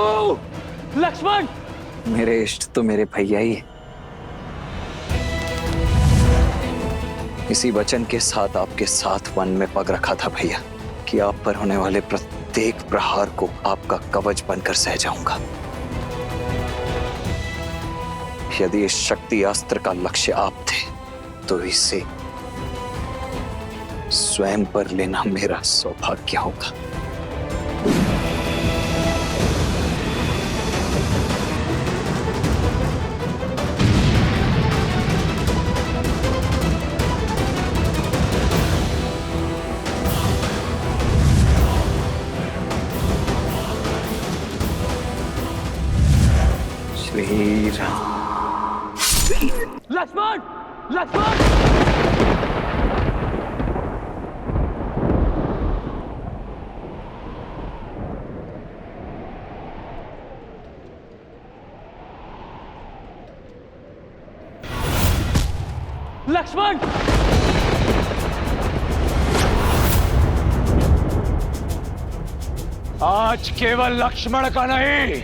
प्रभु लक्ष्मण। मेरे इष्ट तो मेरे भैया ही है। इसी वचन के साथ आपके साथ वन में पग रखा था भैया कि आप पर होने वाले प्रत्येक प्रहार को आपका कवच बनकर सह जाऊंगा। यदि इस शक्ति अस्त्र का लक्ष्य आप थे तो इसे स्वयं पर लेना मेरा सौभाग्य होगा। श्री राम। लक्ष्मण लक्ष्मण। लक्ष्मण आज केवल लक्ष्मण का नहीं,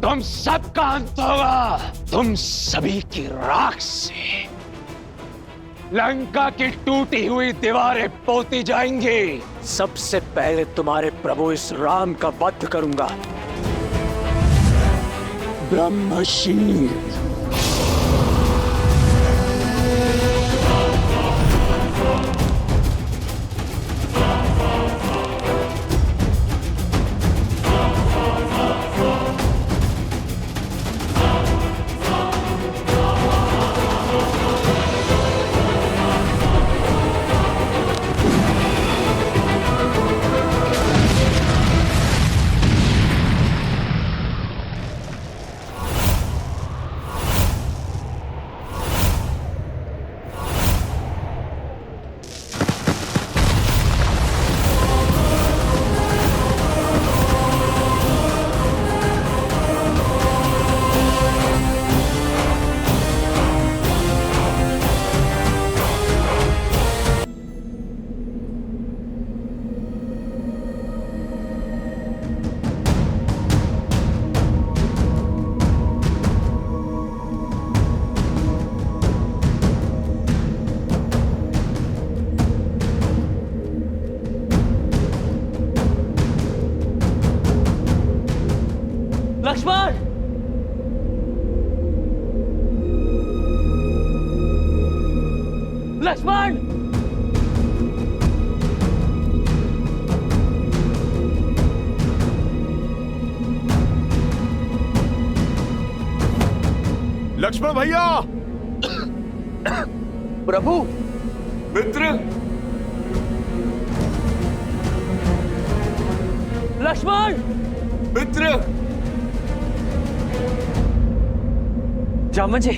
तुम सबका अंत होगा। तुम सभी की राख से लंका की टूटी हुई दीवारें पोती जाएंगी। सबसे पहले तुम्हारे प्रभु इस राम का वध करूंगा। ब्रह्मशील लक्ष्मण लक्ष्मण। लक्ष्मण भैया। प्रभु मित्र। लक्ष्मण मित्र। जामन जी।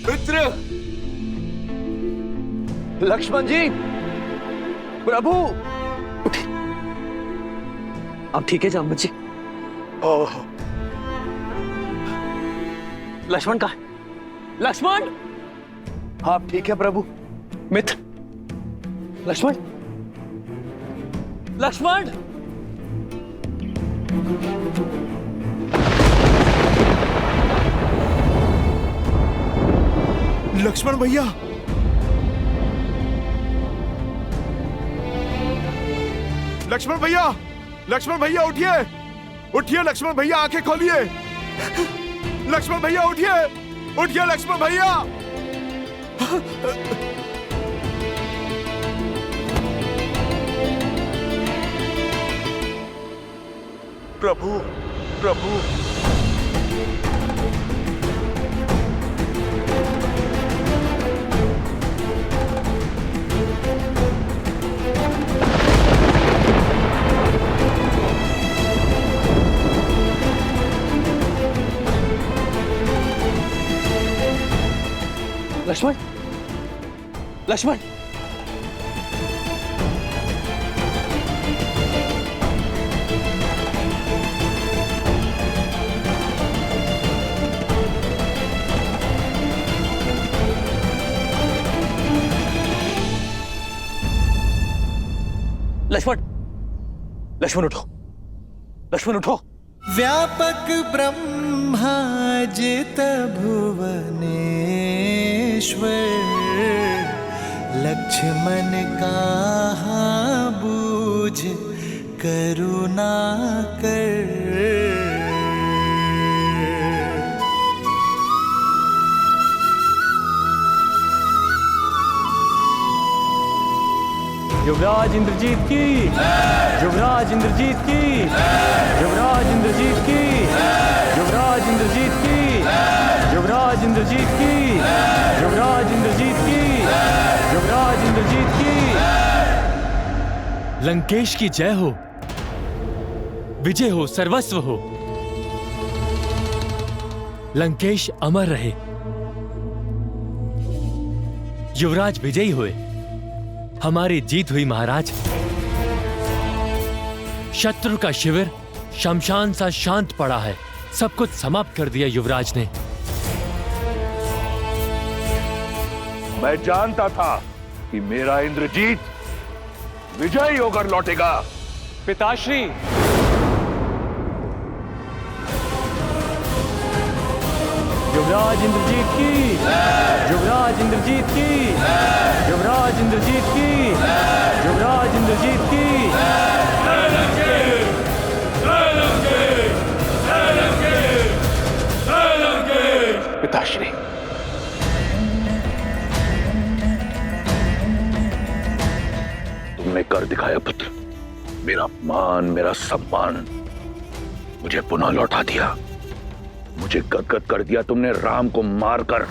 मित्र। लक्ष्मण जी। प्रभु उठे। आप ठीक है जामन जी? ओह। लक्ष्मण कहाँ है? लक्ष्मण। आप ठीक है प्रभु? मित्र लक्ष्मण। लक्ष्मण। लक्ष्मण भैया। लक्ष्मण भैया। लक्ष्मण भैया उठिए। उठिए लक्ष्मण भैया, आंखें खोलिए। लक्ष्मण भैया उठिए। उठिए लक्ष्मण भैया। प्रभु प्रभु। लक्ष्मण। लक्ष्मण। लक्ष्मण, लक्ष्मण उठो, लक्ष्मण उठो। व्यापक ब्रह्माजित भुवनेश्वर, लक्ष्मण कहाँ बूझ करुणा कर। युवराज इंद्रजीत की, युवराज इंद्रजीत की, युवराज इंद्रजीत की, युवराज इंद्रजीत की, युवराज इंद्रजीत की, युवराज इंद्रजीत की, युवराज इंद्रजीत की। लंकेश की जय हो, विजय हो, सर्वस्व हो। लंकेश अमर रहे। युवराज विजयी हुए, हमारी जीत हुई महाराज। शत्रु का शिविर शमशान सा शांत पड़ा है, सब कुछ समाप्त कर दिया युवराज ने। मैं जानता था कि मेरा इंद्रजीत विजयी होकर लौटेगा। पिताश्री, युवराज इंद्रजीत की, युवराज इंद्रजीत की, युवराज इंद्रजीत की, युवराज इंद्रजीत की। पिताश्री, तुमने कर दिखाया पुत्र। मेरा मान, मेरा सम्मान मुझे पुनः लौटा दिया। मुझे गदगद कर दिया तुमने राम को मारकर।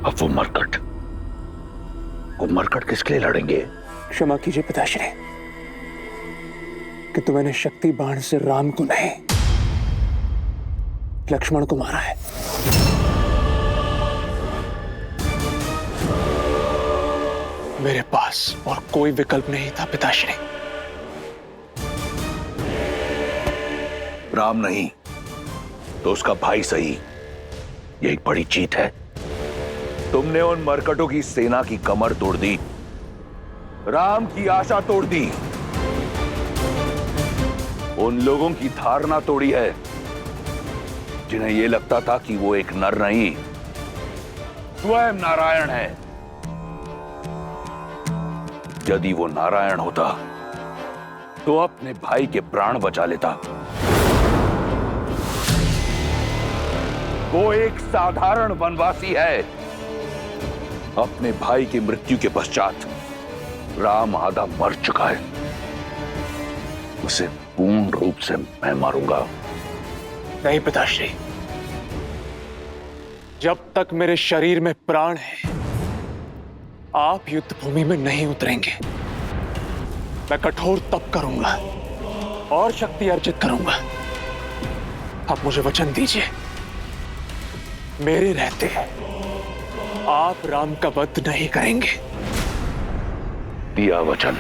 अब वो मरकट किसके लिए लड़ेंगे? क्षमा कीजिए पिताश्री कि तो मैंने शक्ति बाण से राम को नहीं, लक्ष्मण को मारा है। मेरे पास और कोई विकल्प नहीं था पिताश्री। राम नहीं तो उसका भाई सही, ये एक बड़ी जीत है। तुमने उन मरकटों की सेना की कमर तोड़ दी, राम की आशा तोड़ दी, उन लोगों की धारणा तोड़ी है जिन्हें यह लगता था कि वो एक नर नहीं, स्वयं नारायण है। यदि वो नारायण होता तो अपने भाई के प्राण बचा लेता। वो एक साधारण वनवासी है। अपने भाई की मृत्यु के पश्चात राम आधा मर चुका है, उसे पूर्ण रूप से मैं मारूंगा। नहीं पिताश्री, जब तक मेरे शरीर में प्राण है आप युद्ध भूमि में नहीं उतरेंगे। मैं कठोर तप करूंगा और शक्ति अर्जित करूंगा। आप मुझे वचन दीजिए, मेरे रहते आप राम का वध नहीं करेंगे। दिया वचन।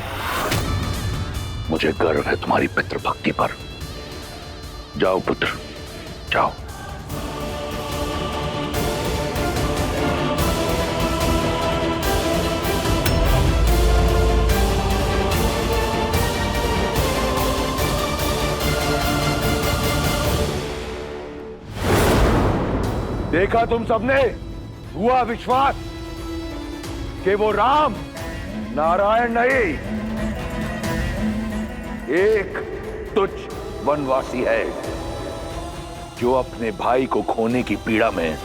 मुझे गर्व है तुम्हारी पितृभक्ति पर। जाओ पुत्र, जाओ। देखा तुम सबने, हुआ विश्वास कि वो राम नारायण नहीं, एक तुच्छ वनवासी है जो अपने भाई को खोने की पीड़ा में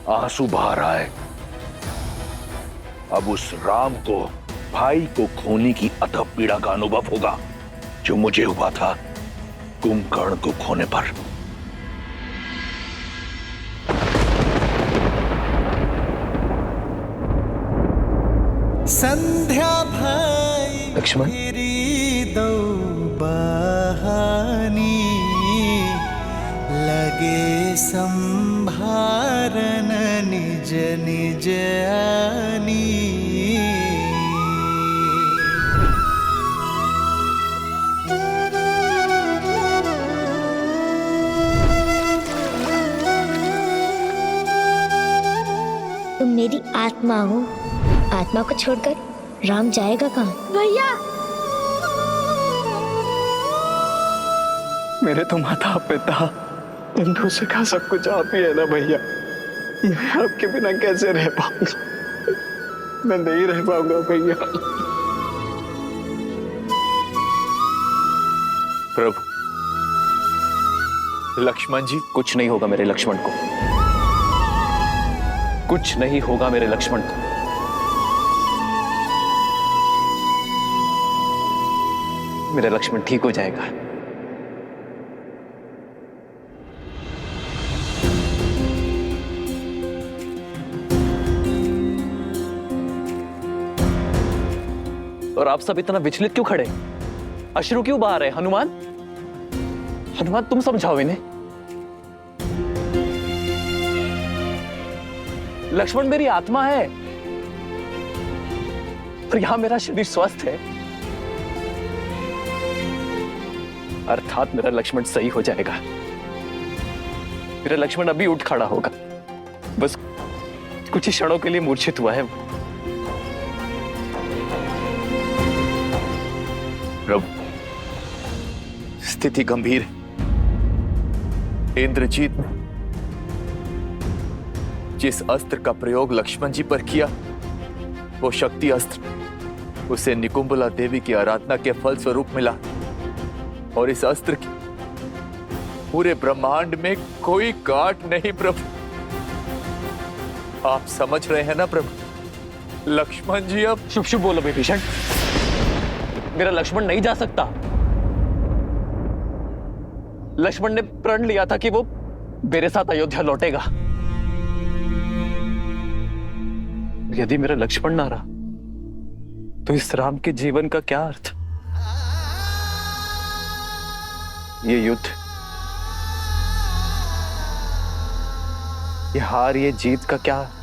आंसू बहा रहा है। अब उस राम को भाई को खोने की अथक पीड़ा का अनुभव होगा जो मुझे हुआ था कुंभकर्ण को खोने पर। संध्या भाई लक्ष्मण, दो बहानी, लगे संभारन निज निज आनी। तुम मेरी आत्मा हो, आत्मा को छोड़कर राम जाएगा कहाँ? भैया मेरे तो माता पिता बंधु से का सब कुछ आप ही है ना भैया। मैं आपके बिना कैसे रह पाऊंगा? मैं नहीं रह पाऊंगा भैया। प्रभु, लक्ष्मण जी, कुछ नहीं होगा मेरे लक्ष्मण को, कुछ नहीं होगा मेरे लक्ष्मण को। मेरा लक्ष्मण ठीक हो जाएगा। और आप सब इतना विचलित क्यों खड़े? अश्रु क्यों बहा रहे? हनुमान, हनुमान तुम समझाओ इन्हें। लक्ष्मण मेरी आत्मा है और यहां मेरा शरीर स्वस्थ है, अर्थात मेरा लक्ष्मण सही हो जाएगा। मेरा लक्ष्मण अभी उठ खड़ा होगा, बस कुछ ही क्षणों के लिए मूर्छित हुआ है। प्रभु, स्थिति गंभीर है। इंद्रजीत ने जिस अस्त्र का प्रयोग लक्ष्मण जी पर किया, वो शक्ति अस्त्र उसे निकुंबला देवी की आराधना के फल स्वरूप मिला, और इस अस्त्र की पूरे ब्रह्मांड में कोई गांठ नहीं। प्रभु, आप समझ रहे हैं ना प्रभु? लक्ष्मण जी अब शुभ शुभ बोलो विभीषण, मेरा लक्ष्मण नहीं जा सकता। लक्ष्मण ने प्रण लिया था कि वो मेरे साथ अयोध्या लौटेगा। यदि मेरा लक्ष्मण ना रहा तो इस राम के जीवन का क्या अर्थ? ये युद्ध, ये हार, ये जीत का क्या अर्थ?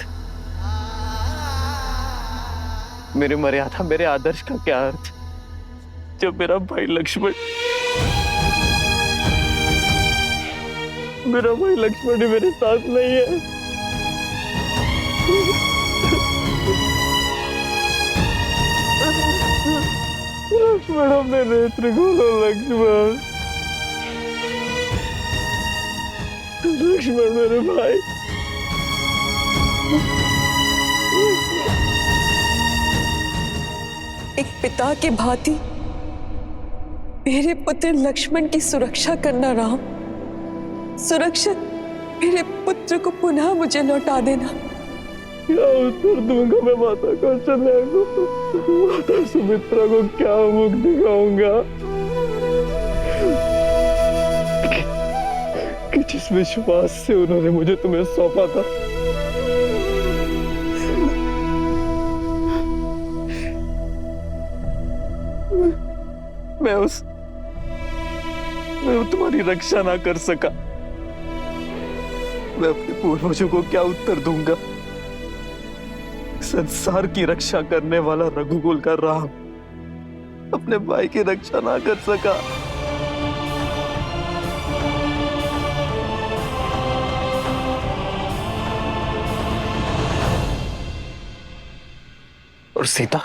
मेरे मर्यादा, मेरे आदर्श का क्या अर्थ जब मेरा भाई लक्ष्मण ही मेरे साथ नहीं है? लक्ष्मण, अपने नेत्र खोलो लक्ष्मण। लक्ष्मण मेरे भाई। एक पिता के भांति मेरे पुत्र लक्ष्मण की सुरक्षा करना राम। सुरक्षित मेरे पुत्र को पुनः मुझे लौटा देना। क्या उत्तर दूंगा मैं माता कौशल्या को? माता सुमित्रा को क्या मुख दिखाऊंगा कि जिस विश्वास से उन्होंने मुझे तुम्हें सौंपा था? मैं तुम्हारी रक्षा ना कर सका। मैं अपने पूर्वजों को क्या उत्तर दूंगा? संसार की रक्षा करने वाला रघुकुल का राम अपने भाई की रक्षा ना कर सका। और सीता,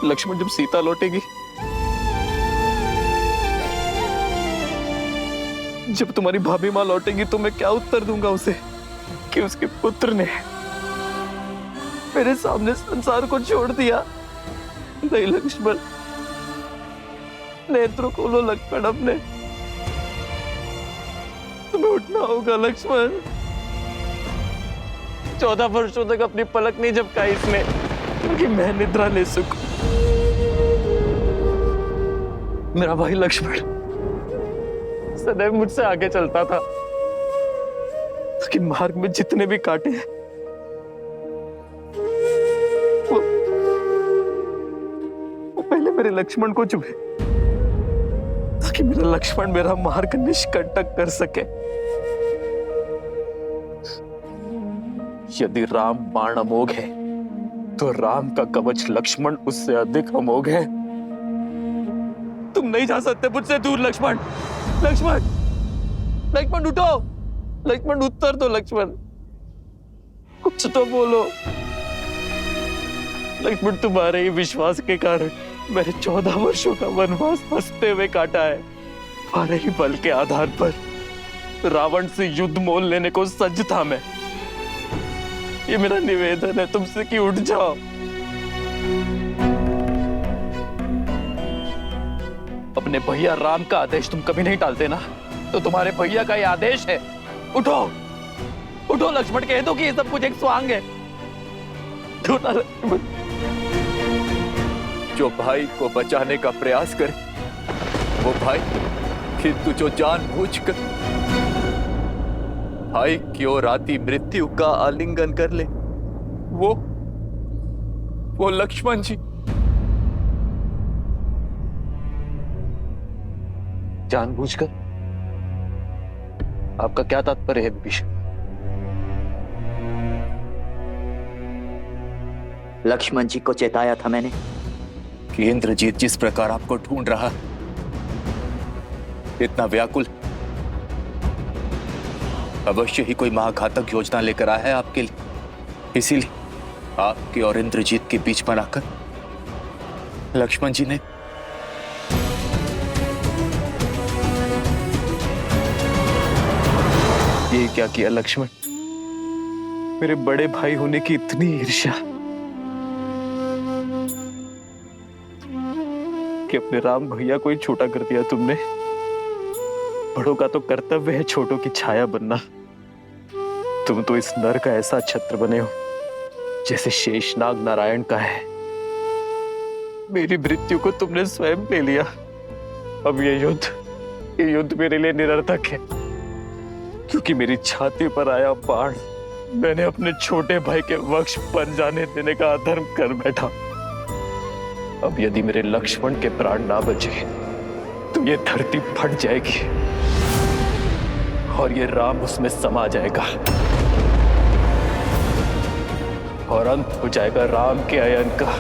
लक्ष्मण जब सीता लौटेगी, जब तुम्हारी भाभी मां लौटेगी, तो मैं क्या उत्तर दूंगा उसे कि उसके पुत्र ने मेरे सामने संसार को छोड़ दिया? नहीं लक्ष्मण, नेत्र खोलो लक्ष्मण अपने, तुम्हें उठना होगा लक्ष्मण। 14 वर्षों तक अपनी पलक नहीं झपकाई इसने क्योंकि मैं निद्रा ले सकूं। मेरा भाई लक्ष्मण सदैव मुझसे आगे चलता था कि मार्ग में जितने भी कांटे हैं वो पहले मेरे लक्ष्मण को चुभे, ताकि मेरा लक्ष्मण मेरा मार्ग निष्कंटक कर सके। यदि राम बाण अमोघ है तो राम का कवच लक्ष्मण उससे अधिक अमोघ है। तुम नहीं जा सकते मुझसे दूर लक्ष्मण। लक्ष्मण, लक्ष्मण उठो, लक्ष्मण उत्तर दो लक्ष्मण। कुछ तो बोलो। लक्ष्मण, तुम्हारे ही विश्वास के कारण मैंने 14 वर्षों का वनवास हंसते हुए काटा है। तुम्हारे ही बल के आधार पर रावण से युद्ध मोल लेने को सज्ज था मैं। ये मेरा निवेदन है तुमसे कि उठ जाओ। अपने भैया राम का आदेश तुम कभी नहीं टालते ना, तो तुम्हारे भैया का ये आदेश है। उठो उठो लक्ष्मण, कह दो कि ये सब कुछ एक स्वांग है। उठो ना लक्ष्मण। जो भाई को बचाने का प्रयास करे वो भाई, किंतु जो जानबूझकर भाई की ओर आती मृत्यु का आलिंगन कर ले वो लक्ष्मण जी। जानबूझकर? आपका क्या तात्पर्य है विभीषण? लक्ष्मण जी को चेताया था मैंने कि इंद्रजीत जिस प्रकार आपको ढूंढ रहा, इतना व्याकुल, अवश्य ही कोई महाघातक योजना लेकर आया है आपके लिए। इसीलिए आपके और इंद्रजीत के बीच बनाकर लक्ष्मण जी ने ये क्या किया लक्ष्मण? मेरे बड़े भाई होने की इतनी ईर्ष्या कि अपने राम भैया को ही छोटा कर दिया तुमने। बड़ों का तो कर्तव्य है छोटों की छाया बनना। तुम तो इस नर का ऐसा छत्र बने हो जैसे शेषनाग नारायण का है। मेरी मृत्यु को तुमने स्वयं ले लिया। अब ये युद्ध मेरे लिए निरर्थक है, क्योंकि मेरी छाती पर आया बाण मैंने अपने छोटे भाई के वक्ष बन जाने देने का अधर्म कर बैठा। अब यदि मेरे लक्ष्मण के प्राण ना बचे तो ये धरती फट जाएगी और ये राम उसमें समा जाएगा और अंत हो जाएगा राम के अयन का।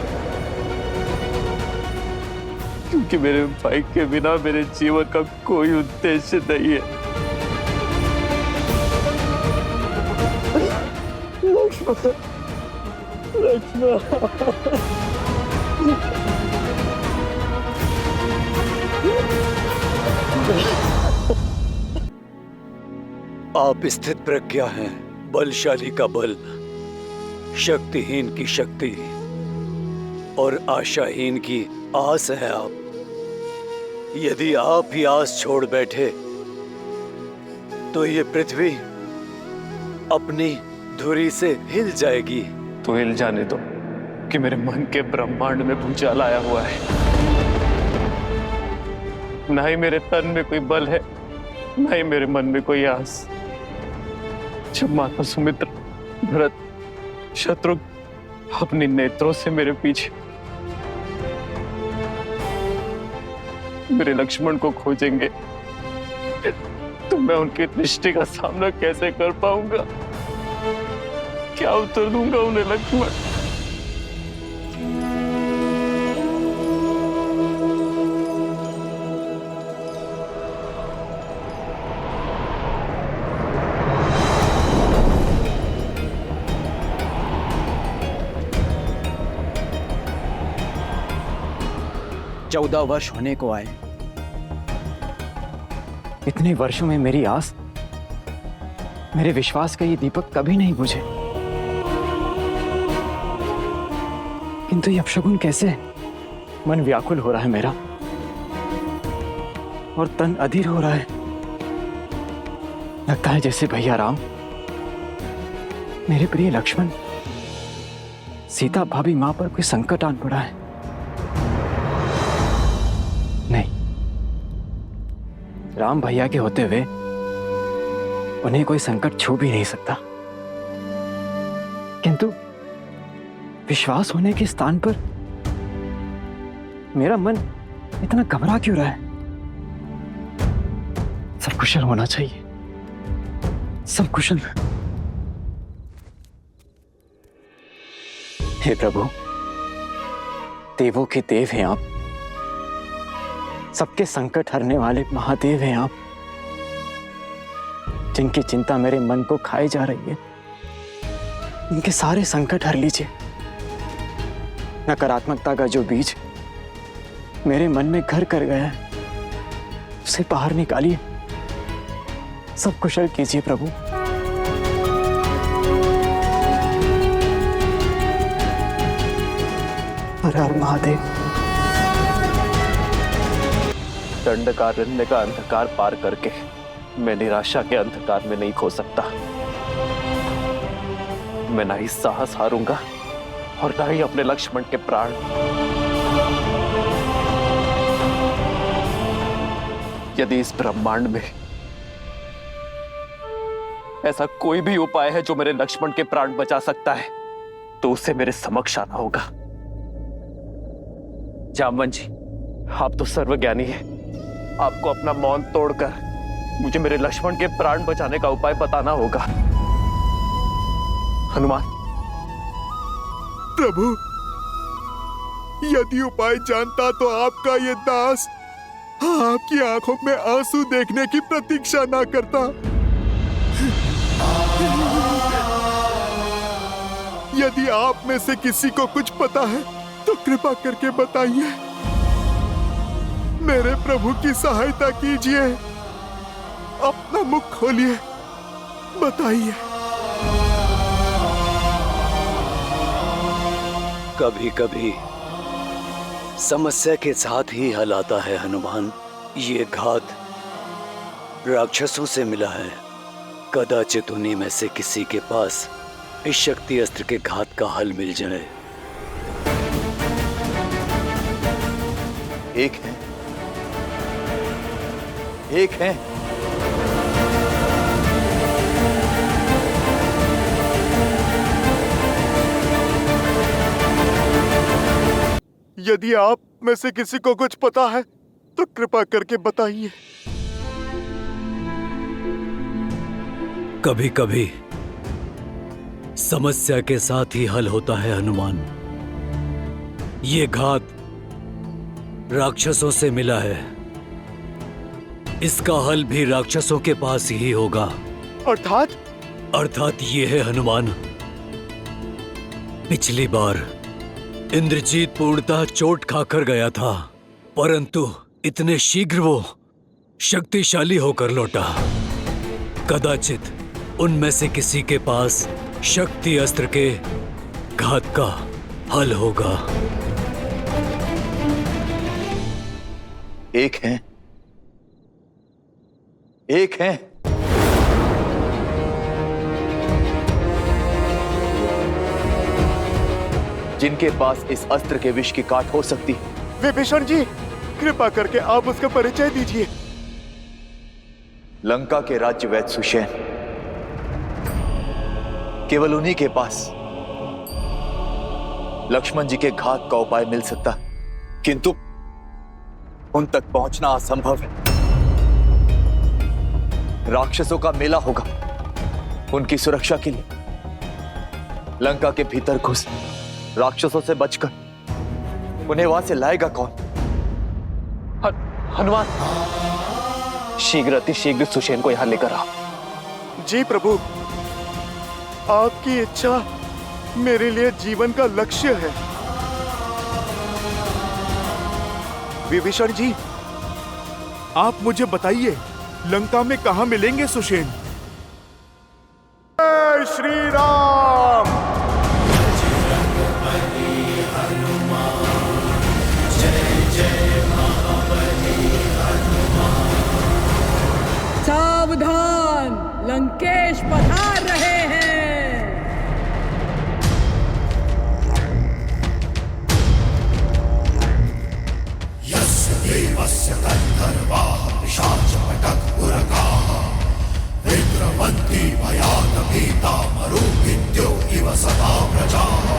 क्योंकि मेरे भाई के बिना मेरे जीवन का कोई उद्देश्य नहीं है। आप स्थित प्रज्ञा हैं, बलशाली का बल, शक्तिहीन की शक्ति और आशाहीन की आस है आप। यदि आप ही आस छोड़ बैठे तो ये पृथ्वी अपनी धुरी से हिल जाएगी। तो हिल जाने दो कि मेरे मन के ब्रह्मांड में भूचाल आया हुआ है। ना ही मेरे तन में कोई बल है, ना ही मेरे मन में कोई आस। जब माता सुमित्र, भरत, शत्रुघ्न अपने नेत्रों से मेरे पीछे मेरे लक्ष्मण को खोजेंगे तो मैं उनकी दृष्टि का सामना कैसे कर पाऊंगा? क्या उत्तर दूंगा उन्हें लक्ष्मण? चौदह वर्ष होने को आए। इतने वर्षों में मेरी आस, मेरे विश्वास का ये दीपक कभी नहीं बुझे। किंतु ये अपशगुन कैसे? मन व्याकुल हो रहा है मेरा और तन अधीर हो रहा है। लगता है जैसे भैया राम, मेरे प्रिय लक्ष्मण, सीता भाभी मां पर कोई संकट आन पड़ा है। नहीं, राम भैया के होते हुए उन्हें कोई संकट छू भी नहीं सकता। किंतु विश्वास होने के स्थान पर मेरा मन इतना घबरा क्यों रहा है? सब कुशल होना चाहिए, सब कुशल। हे प्रभु, देवों के देव हैं आप, सबके संकट हरने वाले महादेव हैं आप, जिनकी चिंता मेरे मन को खाए जा रही है। इनके सारे संकट हर लीजिए। नकारात्मकता का जो बीज मेरे मन में घर कर गया है उसे बाहर निकालिए, सब कुशल कीजिए प्रभु। हर हर महादेव। दंडकारण्य का अंधकार पार करके मैं निराशा के अंधकार में नहीं खो सकता। मैं ना ही साहस हारूंगा और ना ही अपने लक्ष्मण के प्राण। यदि इस ब्रह्मांड में ऐसा कोई भी उपाय है जो मेरे लक्ष्मण के प्राण बचा सकता है तो उसे मेरे समक्ष आना होगा। जामवन जी, आप तो सर्वज्ञानी हैं। आपको अपना मौन तोड़कर मुझे मेरे लक्ष्मण के प्राण बचाने का उपाय बताना होगा। हनुमान। प्रभु, यदि उपाय जानता तो आपका ये दास आपकी आंखों में आंसू देखने की प्रतीक्षा ना करता। यदि आप में से किसी को कुछ पता है तो कृपा करके बताइए। मेरे प्रभु की सहायता कीजिए। अपना मुख खोलिए, बताइए। कभी कभी समस्या के साथ ही हल आता है हनुमान। ये घात राक्षसों से मिला है। कदाचित उन्हीं में से किसी के पास इस शक्ति अस्त्र के घात का हल मिल जाए। एक है, एक है। यदि आप में से किसी को कुछ पता है तो कृपा करके बताइए। कभी कभी समस्या के साथ ही हल होता है हनुमान। ये घात राक्षसों से मिला है। इसका हल भी राक्षसों के पास ही होगा। अर्थात ये है हनुमान, पिछली बार इंद्रजीत पूर्णतः चोट खाकर गया था, परंतु इतने शीघ्र वो शक्तिशाली होकर लौटा। कदाचित उनमें से किसी के पास शक्ति अस्त्र के घात का हल होगा। एक है, एक है। जिनके पास इस अस्त्र के विष की काट हो सकती है। विभीषण जी, कृपा करके आप उसका परिचय दीजिए। लंका के राज्य वैद्य सुषेण, केवल उन्हीं के पास लक्ष्मण जी के घात का उपाय मिल सकता, किंतु उन तक पहुंचना असंभव है। राक्षसों का मेला होगा। उनकी सुरक्षा के लिए लंका के भीतर घुस राक्षसों से बचकर उन्हें वहां से लाएगा कौन? हनुमान, शीघ्र अतिशीघ्र सुषेण को यहां लेकर आ। जी प्रभु, आपकी इच्छा मेरे लिए जीवन का लक्ष्य है। विभीषण जी, आप मुझे बताइए, लंका में कहां मिलेंगे सुषेण? जय श्री राम। सावधान, लंकेश पधार रहे हैं। यस्य देवस्य गन्धर्वाः पिशाचपटः उरगाः विद्रवन्ति भयानभीता मरुविद्यो इव सदा प्रजाः।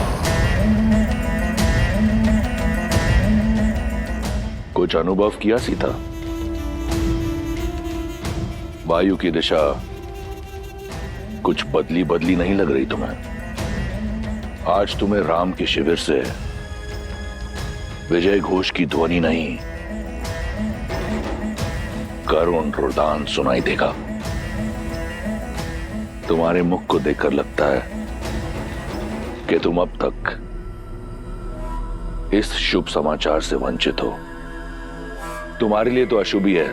कुछ अनुभव किया सीता? वायु की दिशा कुछ बदली बदली नहीं लग रही तुम्हें? आज तुम्हें राम के शिविर से विजय घोष की ध्वनि नहीं, करुण रुदान सुनाई देगा। तुम्हारे मुख को देखकर लगता है कि तुम अब तक इस शुभ समाचार से वंचित हो। तुम्हारे लिए तो अशुभ ही है,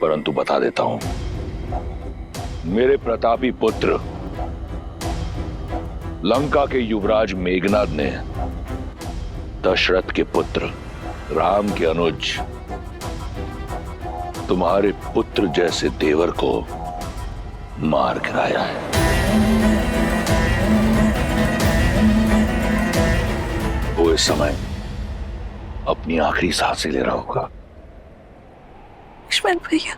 परंतु बता देता हूं, मेरे प्रतापी पुत्र लंका के युवराज मेघनाद ने दशरथ के पुत्र राम के अनुज तुम्हारे पुत्र जैसे देवर को मार गिराया है। वो इस समय अपनी आखिरी सांसें ले रहा होगा। लक्ष्मण भैया,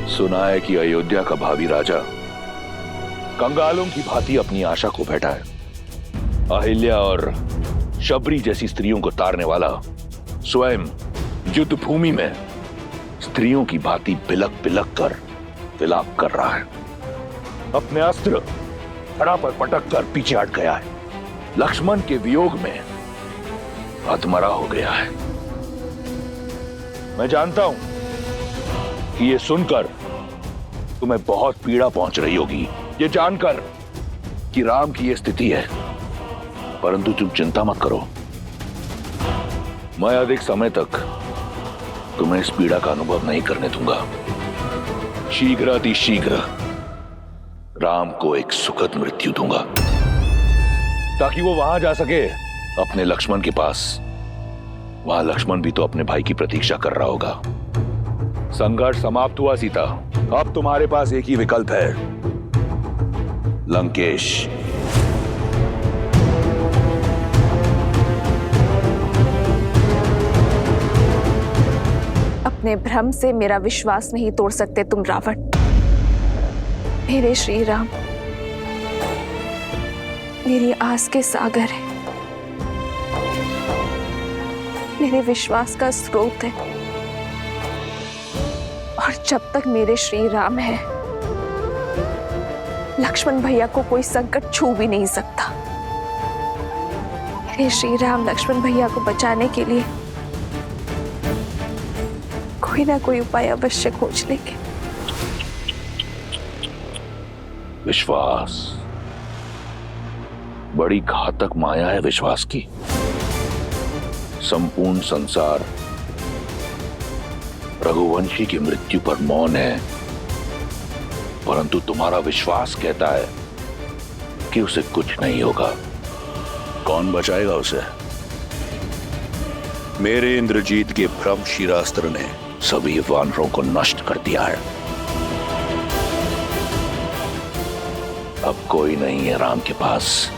सुना है कि अयोध्या का भावी राजा कंगालों की भांति अपनी आशा को बैठा है। अहिल्या और शबरी जैसी स्त्रियों को तारने वाला स्वयं युद्ध भूमि में स्त्रियों की भांति बिलक बिलक कर विलाप कर रहा है। अपने अस्त्र धड़ा पर पटक कर पीछे हट गया है। लक्ष्मण के वियोग में हतमरा हो गया है। मैं जानता हूं कि ये सुनकर तुम्हें बहुत पीड़ा पहुंच रही होगी, ये जानकर कि राम की ये स्थिति है, परंतु तुम चिंता मत करो। मैं अधिक समय तक तुम्हें इस पीड़ा का अनुभव नहीं करने दूंगा। शीघ्र राम को एक सुखद मृत्यु दूंगा, ताकि वो वहां जा सके अपने लक्ष्मण के पास। वहां लक्ष्मण भी तो अपने भाई की प्रतीक्षा कर रहा होगा। संघर्ष समाप्त हुआ सीता, अब तुम्हारे पास एक ही विकल्प है, लंकेश। अपने भ्रम से मेरा विश्वास नहीं तोड़ सकते तुम रावण। मेरे श्री राम मेरी आस के सागर है, मेरे विश्वास का स्रोत है, और जब तक मेरे श्री राम है, लक्ष्मण भैया को कोई संकट छू भी नहीं सकता। मेरे श्री राम लक्ष्मण भैया को बचाने के लिए कोई ना कोई उपाय अवश्य खोज लेंगे। विश्वास बड़ी घातक माया है विश्वास की। संपूर्ण संसार रघुवंशी की मृत्यु पर मौन है, परंतु तुम्हारा विश्वास कहता है कि उसे कुछ नहीं होगा। कौन बचाएगा उसे? मेरे इंद्रजीत के भ्रम शिरास्त्र ने सभी वानरों को नष्ट कर दिया है। अब कोई नहीं है राम के पास।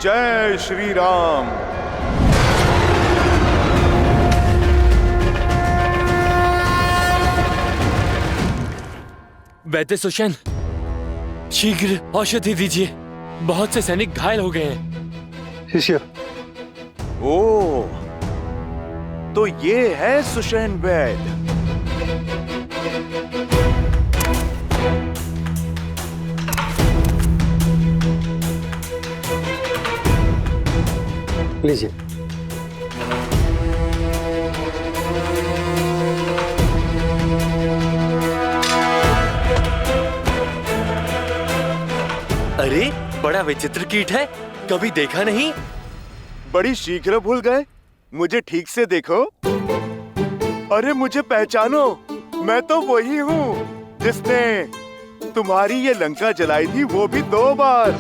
जय श्री राम। वैद्य सुषेण, शीघ्र औषधि दीजिए, बहुत से सैनिक घायल हो गए हैं। शिष्य, ओ, तो ये है सुषेण वैद्य। लीजिए। अरे, बड़ा विचित्र कीट है, कभी देखा नहीं। बड़ी शीघ्र भूल गए, मुझे ठीक से देखो। अरे मुझे पहचानो, मैं तो वही हूँ जिसने तुम्हारी ये लंका जलाई थी, वो भी 2 बार।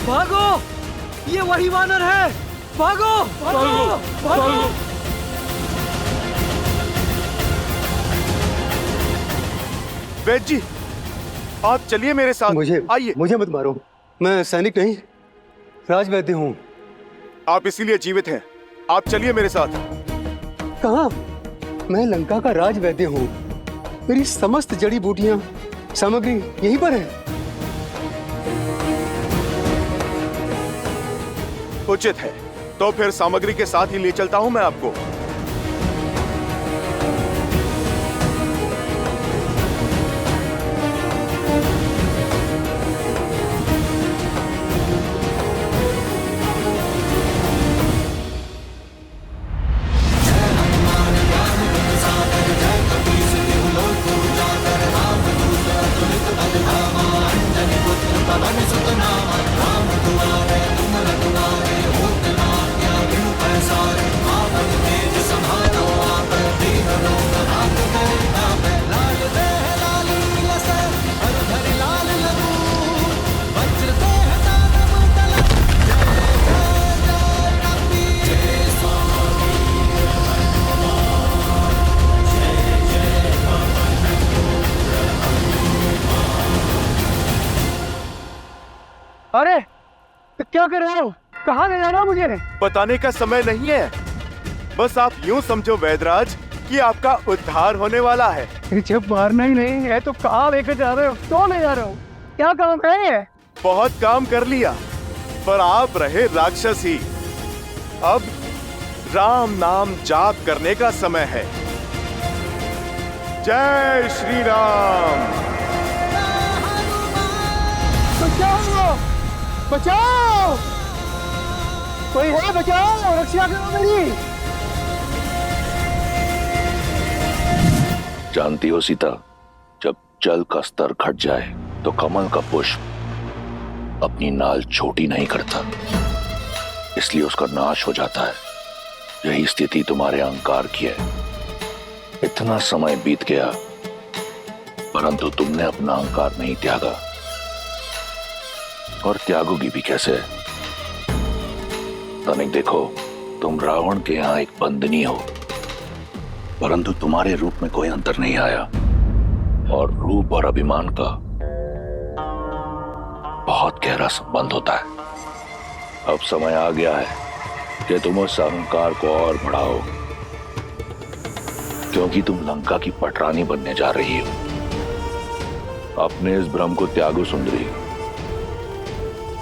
भागो, ये वही वानर है। भागो, भागो, भागो। वैद्य जी, आप चलिए मेरे साथ। आइए। मुझे मत मारो, मैं सैनिक नहीं, राजवैद्य हूँ। आप इसीलिए जीवित हैं। आप चलिए मेरे साथ। कहाँ? मैं लंका का राज वैद्य हूँ। मेरी समस्त जड़ी बूटियां सामग्री यहीं पर है। उचित है, तो फिर सामग्री के साथ ही ले चलता हूं मैं आपको। अरे तो क्या कर रहे हो? कहाँ ले जा रहा हो मुझे? बताने का समय नहीं है, बस आप यूं समझो वैदराज कि आपका उद्धार होने वाला है। जब मारना ही नहीं है तो कहाँ लेकर जा रहे हो? क्यों ले जा रहे हो? क्या काम है? बहुत काम कर लिया, पर आप रहे राक्षस ही। अब राम नाम जाप करने का समय है। जय श्री राम। बचाओ! बचाओ! कोई है? बचाओ! रक्षा करो मेरी। जानती हो सीता, जब जल का स्तर घट जाए तो कमल का पुष्प अपनी नाल छोटी नहीं करता, इसलिए उसका नाश हो जाता है। यही स्थिति तुम्हारे अहंकार की है। इतना समय बीत गया, परंतु तुमने अपना अहंकार नहीं त्यागा, और त्यागोगी भी कैसे? तनिक देखो, तुम रावण के यहाँ एक बंदनी हो, परंतु तुम्हारे रूप में कोई अंतर नहीं आया, और रूप और अभिमान का बहुत गहरा संबंध होता है। अब समय आ गया है कि तुम उस अहंकार को और बढ़ाओ, क्योंकि तुम लंका की पटरानी बनने जा रही हो। अपने इस भ्रम को त्यागो सुंदरी।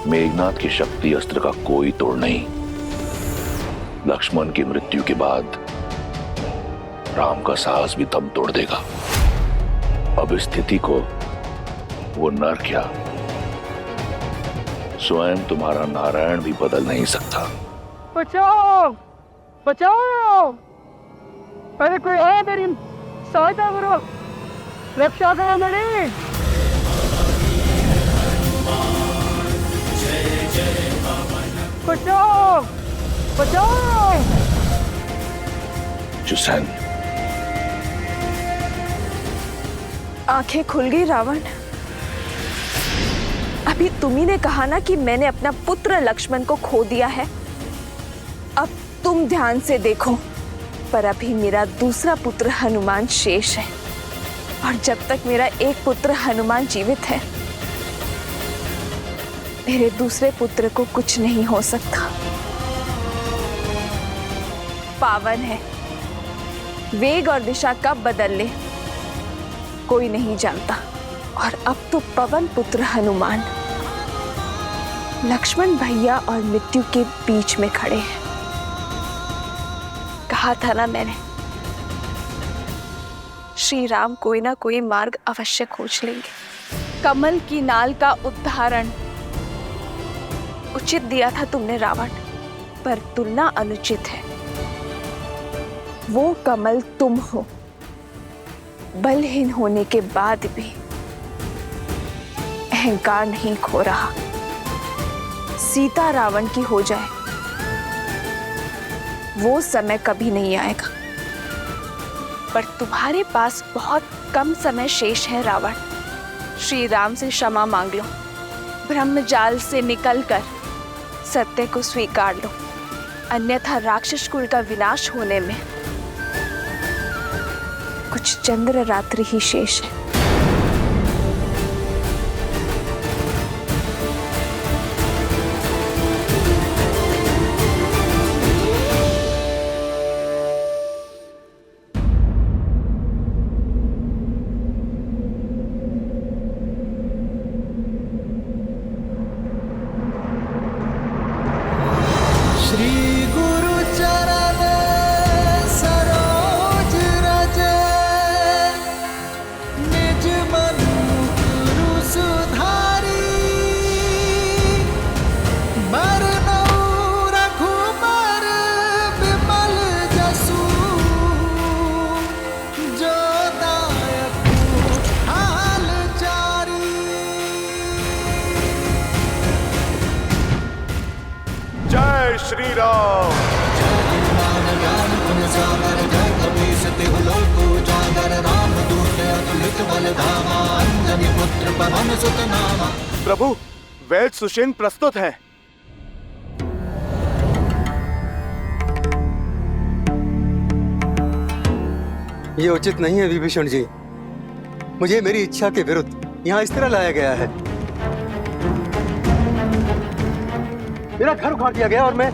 मेघनाथ की शक्ति अस्त्र का कोई तोड़ नहीं। लक्ष्मण की मृत्यु के बाद राम का साहस भी दम तोड़ देगा। अब इस स्थिति को वो नर क्या, स्वयं तुम्हारा नारायण भी बदल नहीं सकता। बचाओ! बचाओ! अरे कोई है मेरी सहायता करो, रक्षा करो मेरी। बचाओ! बचाओ! जुसैन, आंखें खुल गई रावण। अभी तुम्ही ने कहा ना कि मैंने अपना पुत्र लक्ष्मण को खो दिया है। अब तुम ध्यान से देखो, पर अभी मेरा दूसरा पुत्र हनुमान शेष है, और जब तक मेरा एक पुत्र हनुमान जीवित है, मेरे दूसरे पुत्र को कुछ नहीं हो सकता। पावन है, वेग और दिशा कब बदल ले कोई नहीं जानता। और अब तो पवन पुत्र हनुमान लक्ष्मण भैया और मृत्यु के बीच में खड़े हैं। कहा था ना मैंने, श्री राम कोई ना कोई मार्ग अवश्य खोज लेंगे। कमल की नाल का उद्धारण उचित दिया था तुमने रावण, पर तुलना अनुचित है। वो कमल तुम हो, बलहीन होने के बाद भी अहंकार नहीं खो रहा। सीता रावण की हो जाए, वो समय कभी नहीं आएगा, पर तुम्हारे पास बहुत कम समय शेष है रावण। श्री राम से क्षमा मांग लो, ब्रह्मजाल से निकलकर सत्य को स्वीकार लो, अन्यथा राक्षस कुल का विनाश होने में कुछ चंद्र रात्रि ही शेष है। श्री राम। प्रभु, वैद्य सुषेण प्रस्तुत हैं। ये उचित नहीं है विभीषण जी। मुझे मेरी इच्छा के विरुद्ध यहाँ इस तरह लाया गया है। मेरा घर उखाड़ दिया गया और मैं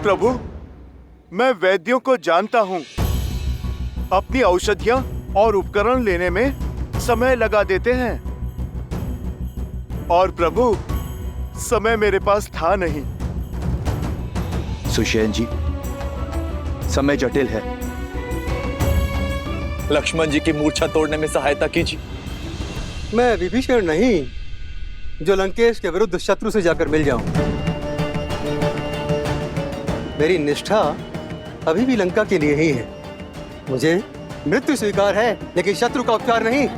प्रभु, मैं वैद्यों को जानता हूँ। अपनी औषधियाँ और उपकरण लेने में समय लगा देते हैं। और प्रभु, समय मेरे पास था नहीं। सुषेण जी, समय जटिल है। लक्ष्मण जी की मूर्छा तोड़ने में सहायता कीजिए। मैं विभीषण नहीं जो लंकेश के विरुद्ध शत्रु से जाकर मिल जाऊं। मेरी निष्ठा अभी भी लंका के लिए ही है। मुझे मृत्यु स्वीकार है, लेकिन शत्रु का उपचार नहीं।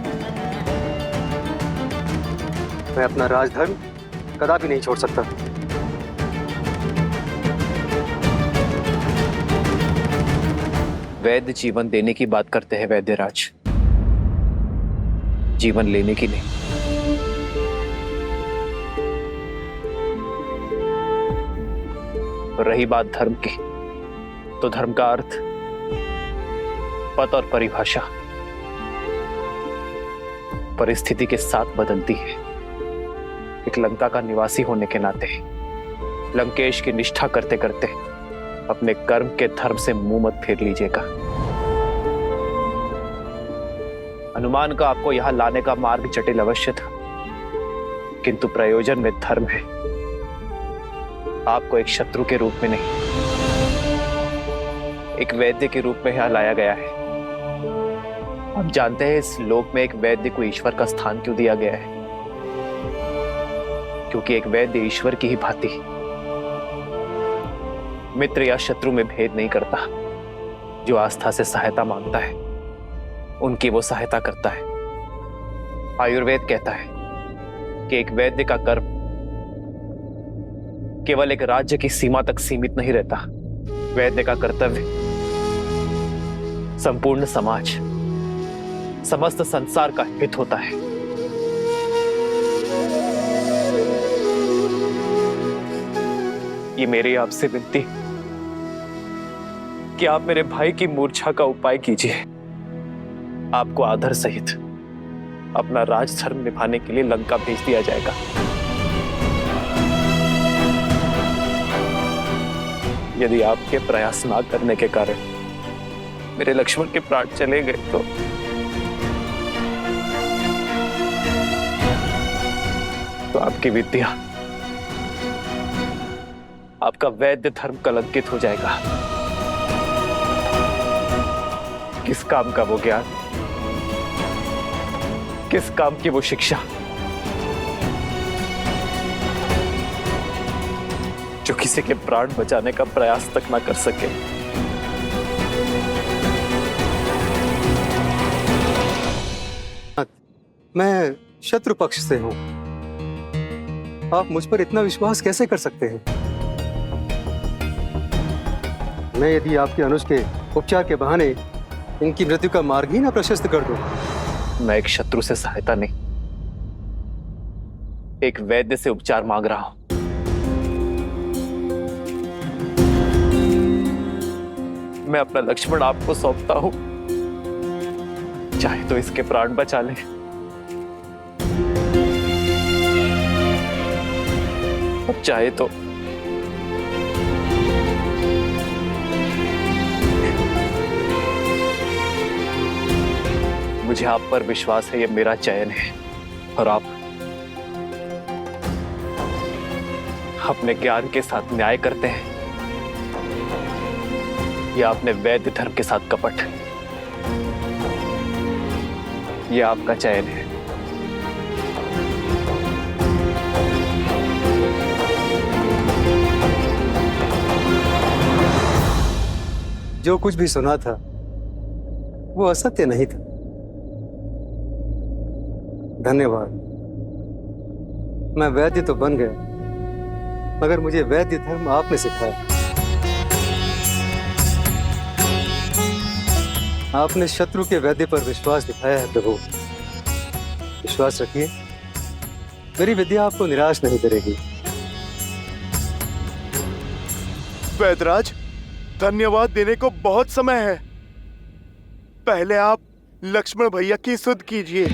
मैं अपना राजधर्म कदापि नहीं छोड़ सकता। वैद्य जीवन देने की बात करते हैं वैद्यराज, जीवन लेने की नहीं। रही बात धर्म की, तो धर्म का अर्थ, पद और परिभाषा परिस्थिति के साथ बदलती है। एक लंका का निवासी होने के नाते लंकेश की निष्ठा करते करते अपने कर्म के धर्म से मुंह मत फेर लीजिएगा। अनुमान का आपको यहां लाने का मार्ग जटिल अवश्य था, किंतु प्रयोजन में धर्म है। आपको एक शत्रु के रूप में नहीं, एक वैद्य के रूप में यहां लाया गया है। आप जानते हैं इस लोक में एक वैद्य को ईश्वर का स्थान क्यों दिया गया है? क्योंकि एक वैद्य ईश्वर की ही भांति मित्र या शत्रु में भेद नहीं करता। जो आस्था से सहायता मांगता है, उनकी वो सहायता करता है। आयुर्वेद कहता है कि एक वैद्य का कर्म केवल एक राज्य की सीमा तक सीमित नहीं रहता। वैद्य का कर्तव्य संपूर्ण समाज, समस्त संसार का हित होता है। ये मेरी आपसे विनती कि आप मेरे भाई की मूर्छा का उपाय कीजिए। आपको आदर सहित अपना राजधर्म निभाने के लिए लंका भेज दिया जाएगा। यदि आपके प्रयास ना करने के कारण मेरे लक्ष्मण के प्राण चले गए तो आपकी विद्या, आपका वैद्य धर्म कलंकित हो जाएगा। किस काम का वो ज्ञान, किस काम की वो शिक्षा जो किसी के प्राण बचाने का प्रयास तक ना कर सके। मैं शत्रु पक्ष से हूं। आप मुझ पर इतना विश्वास कैसे कर सकते हैं? मैं यदि आपके अनुज के उपचार के बहाने इनकी मृत्यु का मार्ग ही ना प्रशस्त कर दूं। मैं एक शत्रु से सहायता नहीं, एक वैद्य से उपचार मांग रहा हूं। मैं अपना लक्ष्मण आपको सौंपता हूं, चाहे तो इसके प्राण बचा ले, और चाहे तो मुझे आप पर विश्वास है, ये मेरा चयन है, और आप अपने ज्ञान के साथ न्याय करते हैं या अपने वैद्य धर्म के साथ कपट। यह आपका चयन है। जो कुछ भी सुना था वो असत्य नहीं था। धन्यवाद। मैं वैद्य तो बन गया, मगर मुझे वैद्य धर्म आपने सिखाया। आपने शत्रु के वैद्य पर विश्वास दिखाया है प्रभु। विश्वास रखिए, मेरी विद्या आपको निराश नहीं करेगी। वैदराज, धन्यवाद देने को बहुत समय है। पहले आप लक्ष्मण भैया की सुध कीजिए।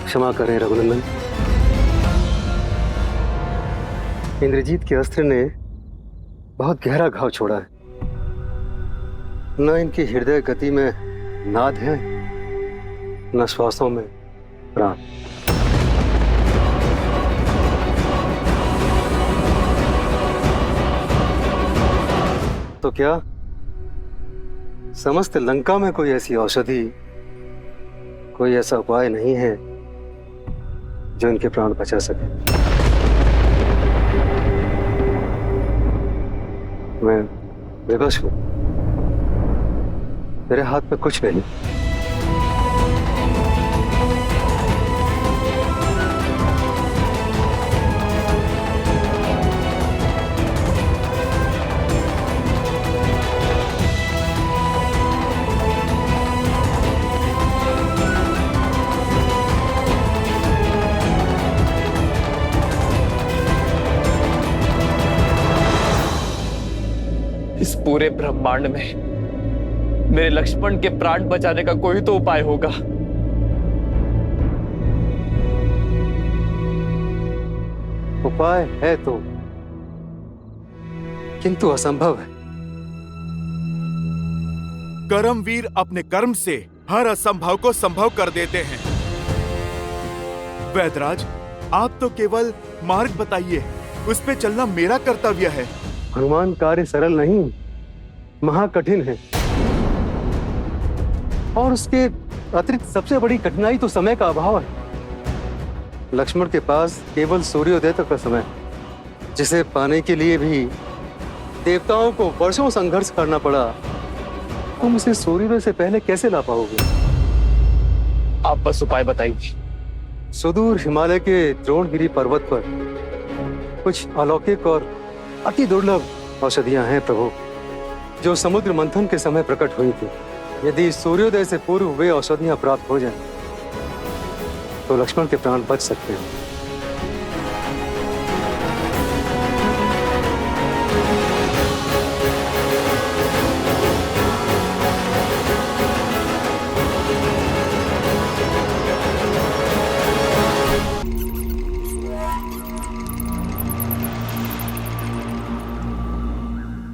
क्षमा करें रघुनंदन, इंद्रजीत के अस्त्र ने बहुत गहरा घाव छोड़ा है। न इनकी हृदय गति में नाद है, न श्वासों में प्राण। तो क्या समस्त लंका में कोई ऐसी औषधि, कोई ऐसा उपाय नहीं है जो इनके प्राण बचा सके? मैं विवश हूं, मेरे हाथ में कुछ नहीं। इस पूरे ब्रह्मांड में मेरे लक्ष्मण के प्राण बचाने का कोई तो उपाय होगा। उपाय है तो, किंतु असंभव है। कर्मवीर अपने कर्म से हर असंभव को संभव कर देते हैं। वैदराज, आप तो केवल मार्ग बताइए, उस पे चलना मेरा कर्तव्य है। हनुमान, कार्य सरल नहीं, महाकठिन है। और उसके अतिरिक्त सबसे बड़ी कठिनाई तो समय का अभाव है। लक्ष्मण के पास केवल सूर्योदय तक का समय, जिसे पाने के लिए भी देवताओं को वर्षों संघर्ष करना पड़ा। तुम उसे सूर्योदय से पहले कैसे ला पाओगे? आप बस उपाय बताइए। सुदूर हिमालय के द्रोणगिरी पर्वत पर कुछ अलौकिक और अति दुर्लभ औषधियां हैं प्रभु, जो समुद्र मंथन के समय प्रकट हुई थी। यदि सूर्योदय से पूर्व वे औषधियां प्राप्त हो जाएं, तो लक्ष्मण के प्राण बच सकते हैं।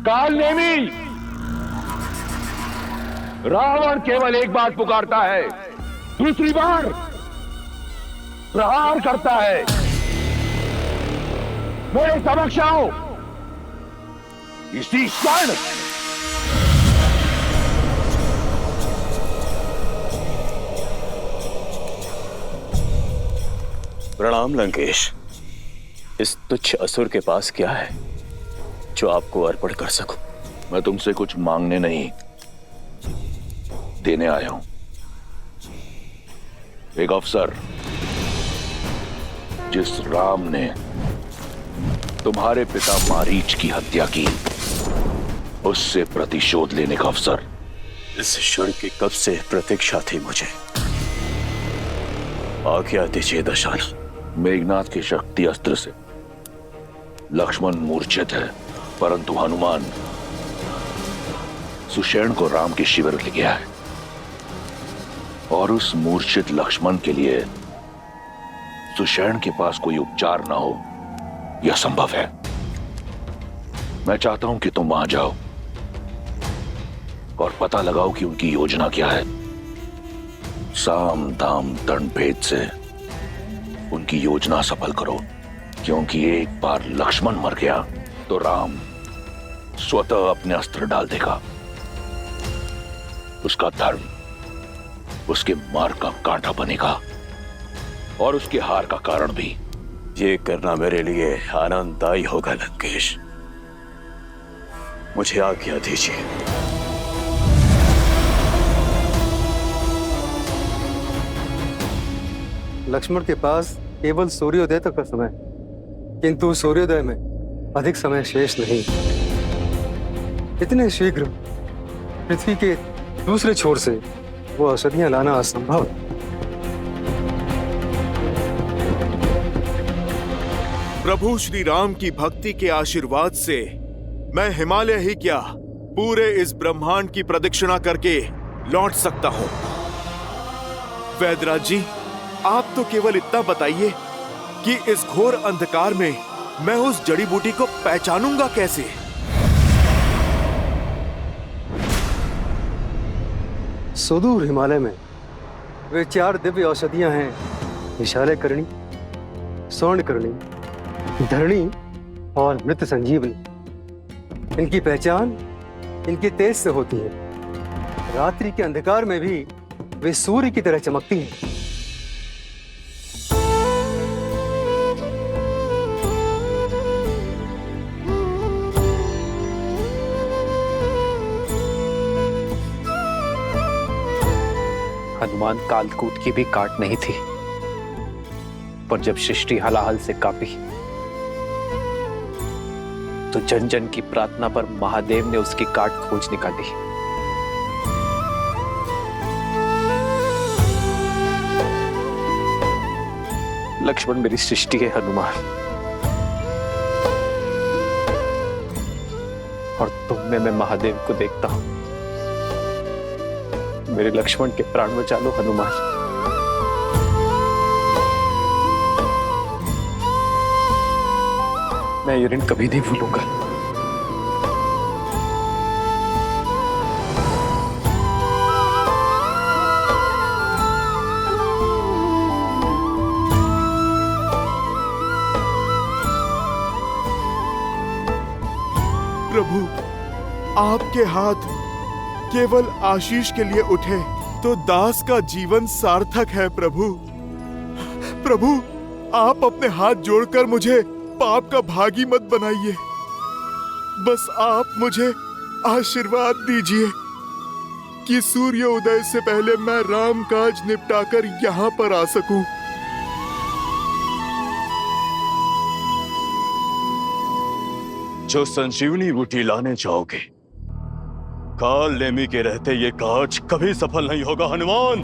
काल नेमी, रावण केवल एक बार पुकारता है, दूसरी बार प्रहार करता है। मेरे समक्ष आओ इसी क्षण। प्रणाम लंकेश। इस तुच्छ असुर के पास क्या है जो आपको अर्पण कर सकूं? मैं तुमसे कुछ मांगने नहीं, देने आया हूं। एक अवसर, जिस राम ने तुम्हारे पिता मारीच की हत्या की, उससे प्रतिशोध लेने का अवसर। इस क्षण की कब से प्रतीक्षा थी मुझे। आज्ञा दीजिए दशानन। मेघनाथ की शक्ति अस्त्र से लक्ष्मण मूर्छित है, परंतु हनुमान सुषेण को राम के शिविर ले गया है, और उस मूर्छित लक्ष्मण के लिए सुषेण के पास कोई उपचार ना हो, यह संभव है। मैं चाहता हूं कि तुम वहां जाओ और पता लगाओ कि उनकी योजना क्या है। साम दाम दंड भेद से उनकी योजना सफल करो, क्योंकि एक बार लक्ष्मण मर गया तो राम स्वतः अपने अस्त्र डाल देगा। उसका धर्म उसके मार्ग का कांटा बनेगा और उसके हार का कारण भी। ये करना मेरे लिए आनंददायी होगा लंकेश, मुझे आज्ञा दीजिए। लक्ष्मण के पास केवल सूर्योदय तक का समय, किंतु सूर्योदय में अधिक समय शेष नहीं। इतने शीघ्र पृथ्वी के दूसरे छोर से वो औषधियां लाना असंभव। प्रभु श्री राम की भक्ति के आशीर्वाद से मैं हिमालय ही क्या पूरे इस ब्रह्मांड की प्रदक्षिणा करके लौट सकता हूं। वैद्यराज जी, आप तो केवल इतना बताइए कि इस घोर अंधकार में मैं उस जड़ी बूटी को पहचानूंगा कैसे? सुदूर हिमालय में वे 4 दिव्य औषधियां हैं, विशालकर्णी, स्वर्णकर्णी, धरणी और मृत संजीवनी। इनकी पहचान इनके तेज से होती है। रात्रि के अंधकार में भी वे सूर्य की तरह चमकती हैं। हनुमान कालकूट की भी काट नहीं थी, पर जब सृष्टि हलाहल से कांपी तो जन जन की प्रार्थना पर महादेव ने उसकी काट खोज निकाली। लक्ष्मण मेरी सृष्टि है हनुमान, और तुम में मैं महादेव को देखता हूं। मेरे लक्ष्मण के प्राण बचालो हनुमान। मैं ये ऋण कभी नहीं भूलूंगा। प्रभु, आपके हाथ केवल आशीष के लिए उठे तो दास का जीवन सार्थक है। प्रभु, प्रभु, आप अपने हाथ जोड़कर मुझे पाप का भागी मत बनाइए। बस आप मुझे आशीर्वाद दीजिए कि सूर्योदय से पहले मैं राम काज निपटाकर यहाँ पर आ सकूं। जो संजीवनी बूटी लाने जाओगे, काल नेमी के रहते ये काज कभी सफल नहीं होगा हनुमान।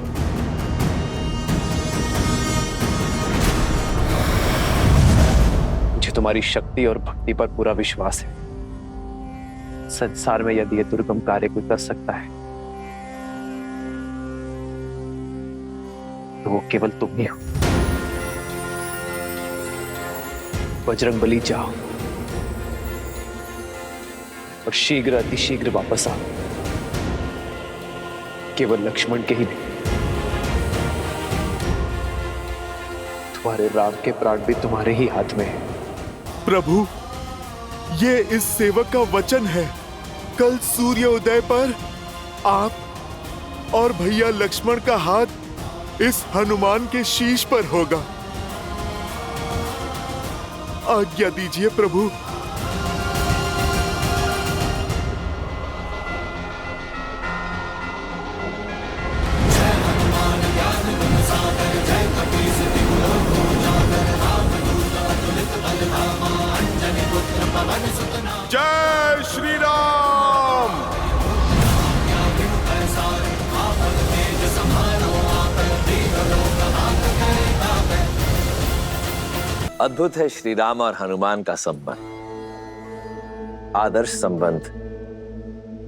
मुझे तुम्हारी शक्ति और भक्ति पर पूरा विश्वास है। संसार में यदि ये दुर्गम कार्य कोई कर सकता है तो वो केवल तुम ही हो। बजरंगबली, जाओ और शीघ्र अतिशीघ्र वापस आओ। केवल लक्ष्मण के ही नहीं, तुम्हारे राम के प्राण भी तुम्हारे ही हाथ में है। प्रभु, ये इस सेवक का वचन है। कल सूर्योदय पर आप और भैया लक्ष्मण का हाथ इस हनुमान के शीश पर होगा। आज्ञा दीजिए प्रभु। जय श्री राम। अद्भुत है श्री राम और हनुमान का संबंध। आदर्श संबंध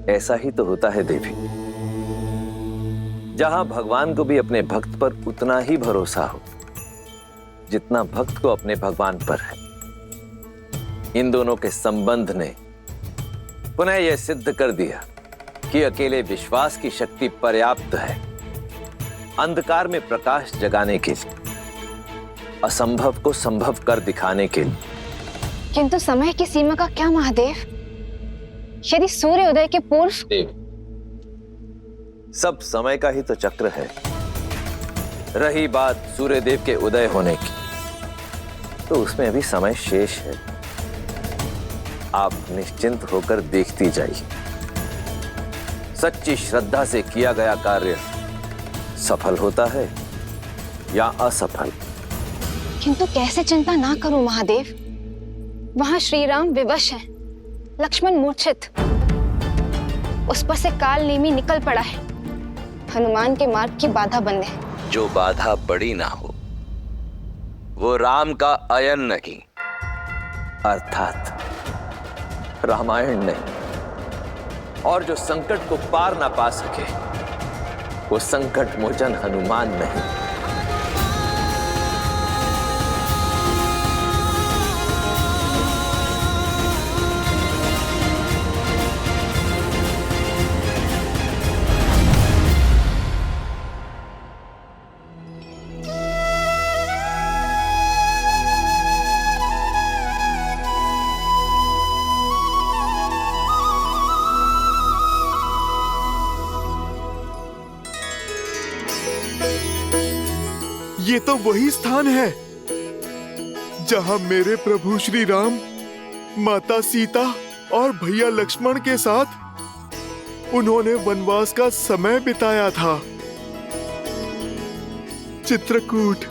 ऐसा ही तो होता है देवी, जहां भगवान को भी अपने भक्त पर उतना ही भरोसा हो जितना भक्त को अपने भगवान पर है। इन दोनों के संबंध ने पुनः यह सिद्ध कर दिया कि अकेले विश्वास की शक्ति पर्याप्त है अंधकार में प्रकाश जगाने के लिए। असंभव को संभव कर दिखाने के लिए। किंतु समय की सीमा का क्या महादेव? यदि सूर्योदय के पूर्व। देव, सब समय का ही तो चक्र है। रही बात सूर्यदेव के उदय होने की, तो उसमें अभी समय शेष है। आप निश्चिंत होकर देखती जाइए। सच्ची श्रद्धा से किया गया कार्य सफल होता है या असफल। किंतु कैसे चिंता ना करूं महादेव? वहां श्री राम विवश हैं, लक्ष्मण मूर्छित, उस पर से काल नेमी निकल पड़ा है। हनुमान के मार्ग की बाधा बंद है। जो बाधा बड़ी ना हो वो राम का अयन नहीं, अर्थात रामायण नहीं। और जो संकट को पार ना पा सके वो संकट मोचन हनुमान नहीं। ये तो वही स्थान है जहां मेरे प्रभु श्री राम माता सीता और भैया लक्ष्मण के साथ उन्होंने वनवास का समय बिताया था। चित्रकूट,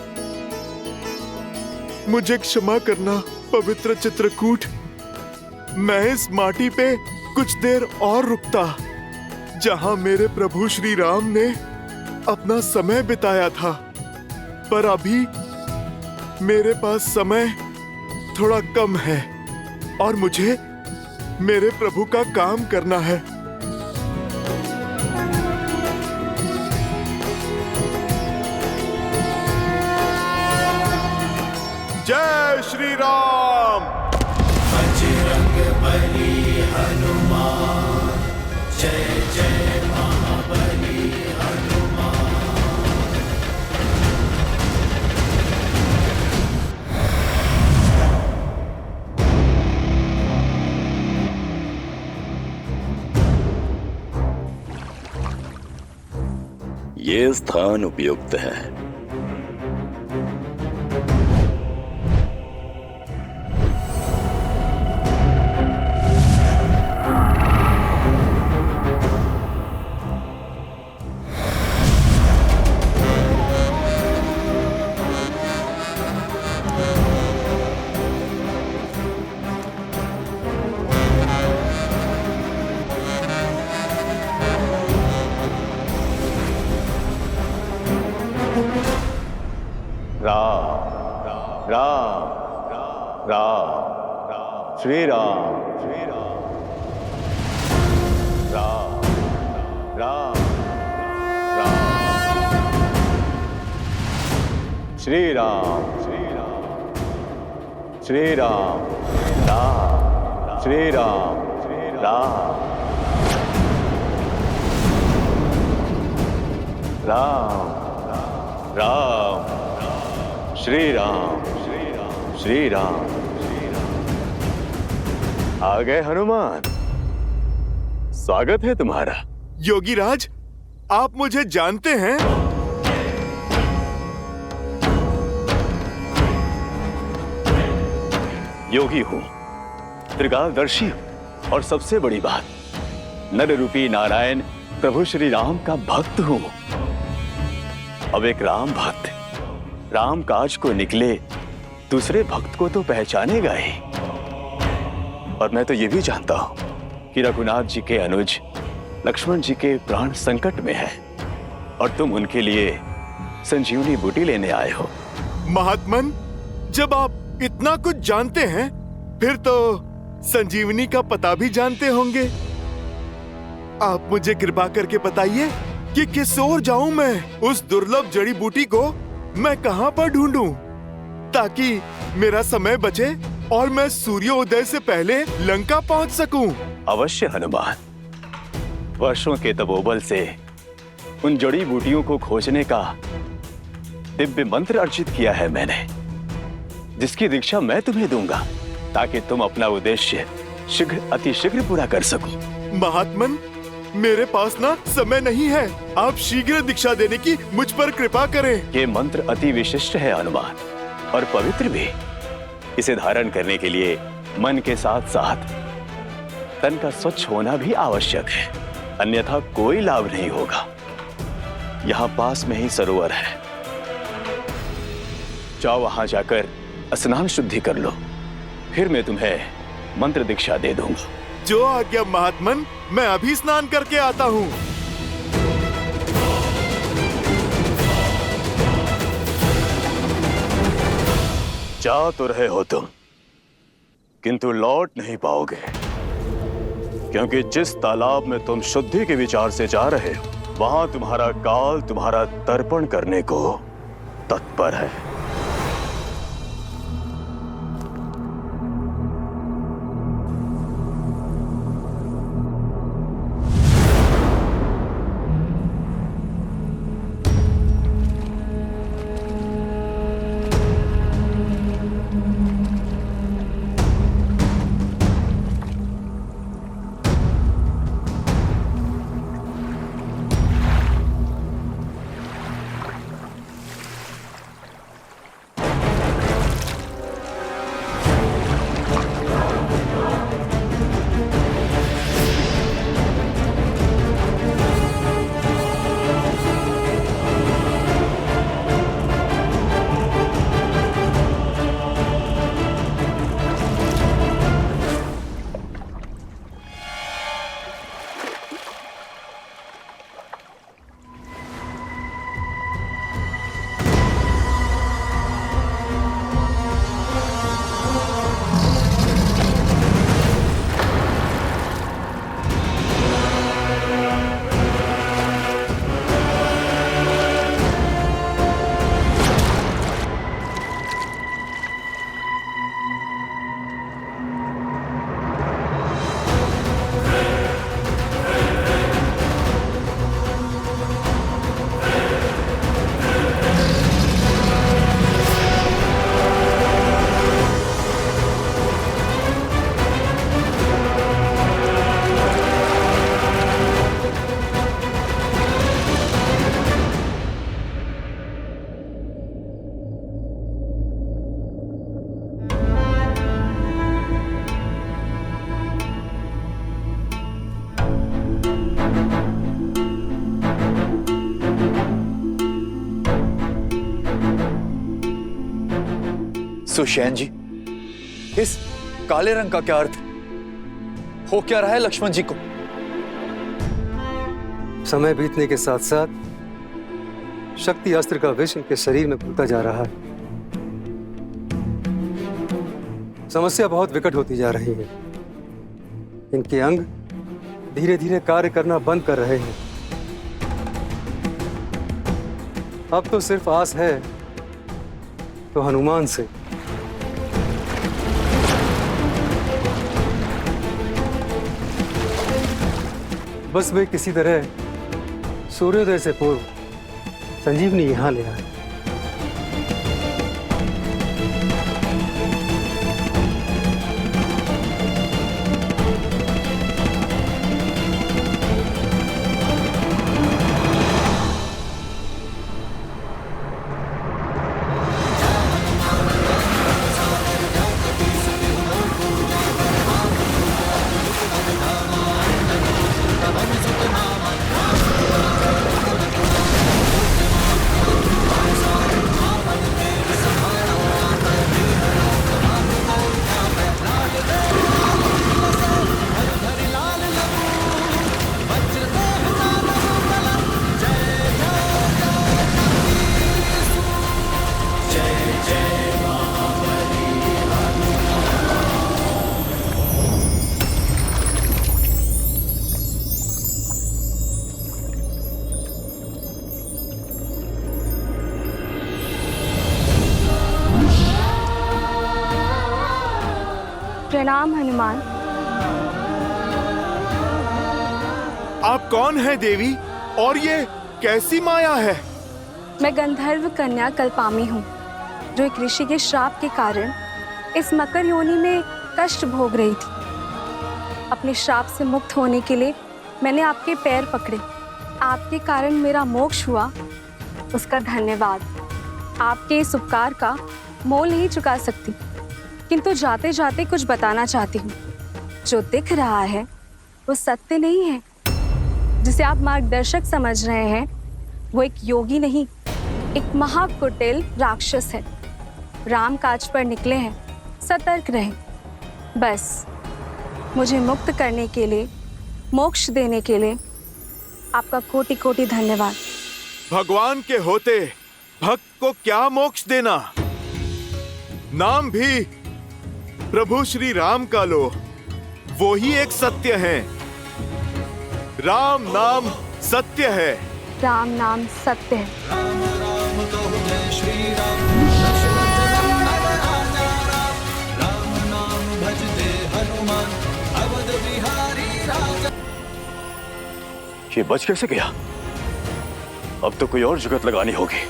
मुझे क्षमा करना पवित्र चित्रकूट। मैं इस माटी पे कुछ देर और रुकता जहां मेरे प्रभु श्री राम ने अपना समय बिताया था, पर अभी मेरे पास समय थोड़ा कम है और मुझे मेरे प्रभु का काम करना है। जय श्री राम। बजरंग बली हनुमान, जय जय महाबली हनुमान। ये स्थान उपयुक्त है। राम राम राम श्री राम राम राम राम श्री राम श्री राम राम श्री राम राम राम राम श्री राम श्री राम। आ गए हनुमान, स्वागत है तुम्हारा। योगी राज, आप मुझे जानते हैं? योगी हूं, त्रिकालदर्शी हूं, और सबसे बड़ी बात, नर रूपी नारायण प्रभु श्री राम का भक्त हूं। अब एक राम भक्त राम काज को निकले दूसरे भक्त को तो पहचानेगा ही। और मैं तो ये भी जानता हूं कि रघुनाथ जी के अनुज लक्ष्मण जी के प्राण संकट में है और तुम उनके लिए संजीवनी बूटी लेने आए हो। महात्मन, जब आप इतना कुछ जानते हैं फिर तो संजीवनी का पता भी जानते होंगे। आप मुझे कृपा करके बताइए कि किस ओर जाऊं मैं? उस दुर्लभ जड़ी बूटी को मैं कहां पर ढूंढूं ताकि मेरा समय बचे और मैं सूर्योदय से पहले लंका पहुंच सकूं? अवश्य हनुमान, वर्षों के तपोबल से उन जड़ी बूटियों को खोजने का दिव्य मंत्र अर्जित किया है मैंने। जिसकी दीक्षा मैं तुम्हें दूंगा ताकि तुम अपना उद्देश्य शीघ्र अतिशीघ्र पूरा कर सको। महात्मन, मेरे पास ना समय नहीं है। आप शीघ्र दीक्षा देने की मुझ पर कृपा करें। ये मंत्र अति विशिष्ट है हनुमान, और पवित्र भी। इसे धारण करने के लिए मन के साथ साथ तन का स्वच्छ होना भी आवश्यक है, अन्यथा कोई लाभ नहीं होगा। यहाँ पास में ही सरोवर है, जाओ वहां जाकर स्नान शुद्धि कर लो, फिर मैं तुम्हें मंत्र दीक्षा दे दूंगा। जो आज्ञा महात्मन, मैं अभी स्नान करके आता हूँ। जा तो रहे हो तुम, किंतु लौट नहीं पाओगे, क्योंकि जिस तालाब में तुम शुद्धि के विचार से जा रहे हो, वहां तुम्हारा काल तुम्हारा तर्पण करने को तत्पर है। सुषेण जी, इस काले रंग का क्या अर्थ हो क्या रहा है लक्ष्मण जी को? समय बीतने के साथ साथ शक्ति अस्त्र का विष इनके शरीर में घुलता जा रहा है। समस्या बहुत विकट होती जा रही है। इनके अंग धीरे धीरे कार्य करना बंद कर रहे हैं। अब तो सिर्फ आस है तो हनुमान से। बस वे किसी तरह सूर्योदय से पूर्व संजीवनी यहां ले आए। प्रणाम हनुमान। आप कौन हैं देवी, और ये कैसी माया है? मैं गंधर्व कन्या कल्पामी हूँ, जो एक ऋषि के श्राप के कारण इस मकर योनि में कष्ट भोग रही थी। अपने श्राप से मुक्त होने के लिए मैंने आपके पैर पकड़े। आपके कारण मेरा मोक्ष हुआ, उसका धन्यवाद। आपके इस उपकार का मोल नहीं चुका सकती, किंतु जाते जाते कुछ बताना चाहती हूँ। जो दिख रहा है वो सत्य नहीं है। जिसे आप मार्गदर्शक समझ रहे हैं वो एक योगी नहीं, एक महाकुटिल राक्षस है। राम काज पर निकले हैं, सतर्क रहें। बस मुझे मुक्त करने के लिए, मोक्ष देने के लिए आपका कोटि कोटि धन्यवाद। भगवान के होते भक्त को क्या मोक्ष देना? नाम भी प्रभु श्री राम का लो, वो ही एक सत्य है। राम नाम सत्य है। राम नाम सत्य है। श्री राम नाम भजते हनुमान अवध बिहारी राजा। ये बच कैसे गया? अब तो कोई और जुगत लगानी होगी।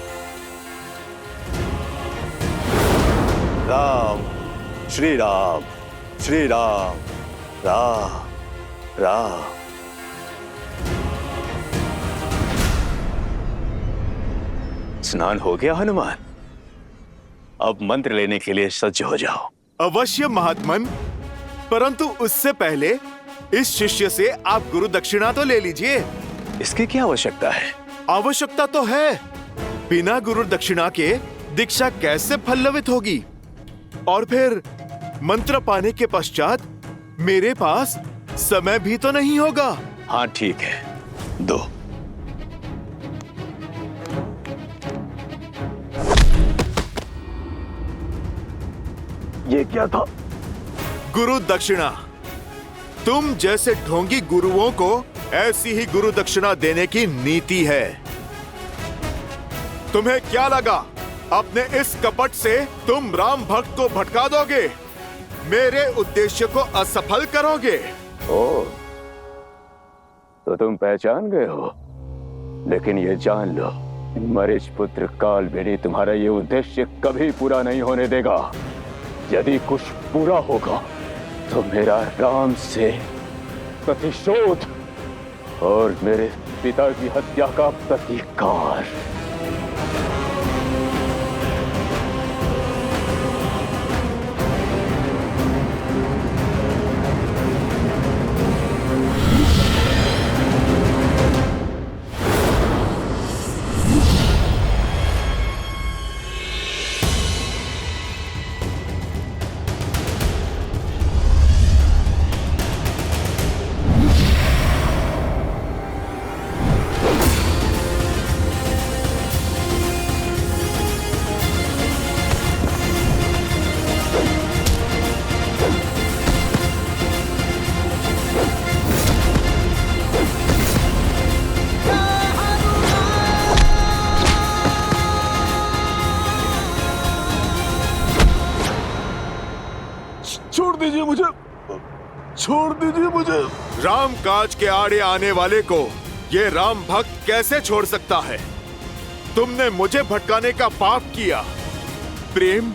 राम श्री राम श्री राम राम राम। स्नान हो गया हनुमान? अब मंत्र लेने के लिए सज्ज हो जाओ। अवश्य महात्मन, परंतु उससे पहले इस शिष्य से आप गुरु दक्षिणा तो ले लीजिए। इसकी क्या आवश्यकता है? आवश्यकता तो है। बिना गुरु दक्षिणा के दीक्षा कैसे फलवित होगी? और फिर मंत्र पाने के पश्चात मेरे पास समय भी तो नहीं होगा। हाँ ठीक है, दो। ये क्या था? गुरु दक्षिणा। तुम जैसे ढोंगी गुरुओं को ऐसी ही गुरु दक्षिणा देने की नीति है। तुम्हें क्या लगा अपने इस कपट से तुम राम भक्त को भटका दोगे, मेरे उद्देश्य को असफल करोगे? ओ, तो तुम पहचान गए हो। लेकिन ये जान लो, मरीच पुत्र कालबेनी तुम्हारा ये उद्देश्य कभी पूरा नहीं होने देगा। यदि कुछ पूरा होगा तो मेरा राम से प्रतिशोध और मेरे पिता की हत्या का प्रतिकार। छोड़ दीजिए मुझे, छोड़ दीजिए मुझे। राम काज के आड़े आने वाले को ये राम भक्त कैसे छोड़ सकता है? तुमने मुझे भटकाने का पाप किया। प्रेम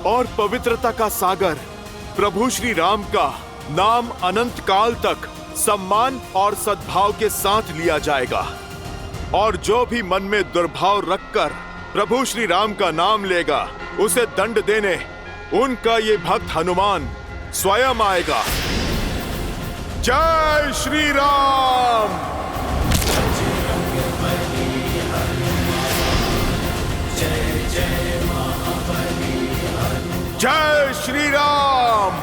और पवित्रता का सागर प्रभु श्री राम का नाम अनंत काल तक सम्मान और सद्भाव के साथ लिया जाएगा। और जो भी मन में दुर्भाव रखकर प्रभु श्री राम का नाम लेगा, उसे दंड देने उनका ये भक्त हनुमान स्वयं आएगा। जय श्री राम। जय श्री राम।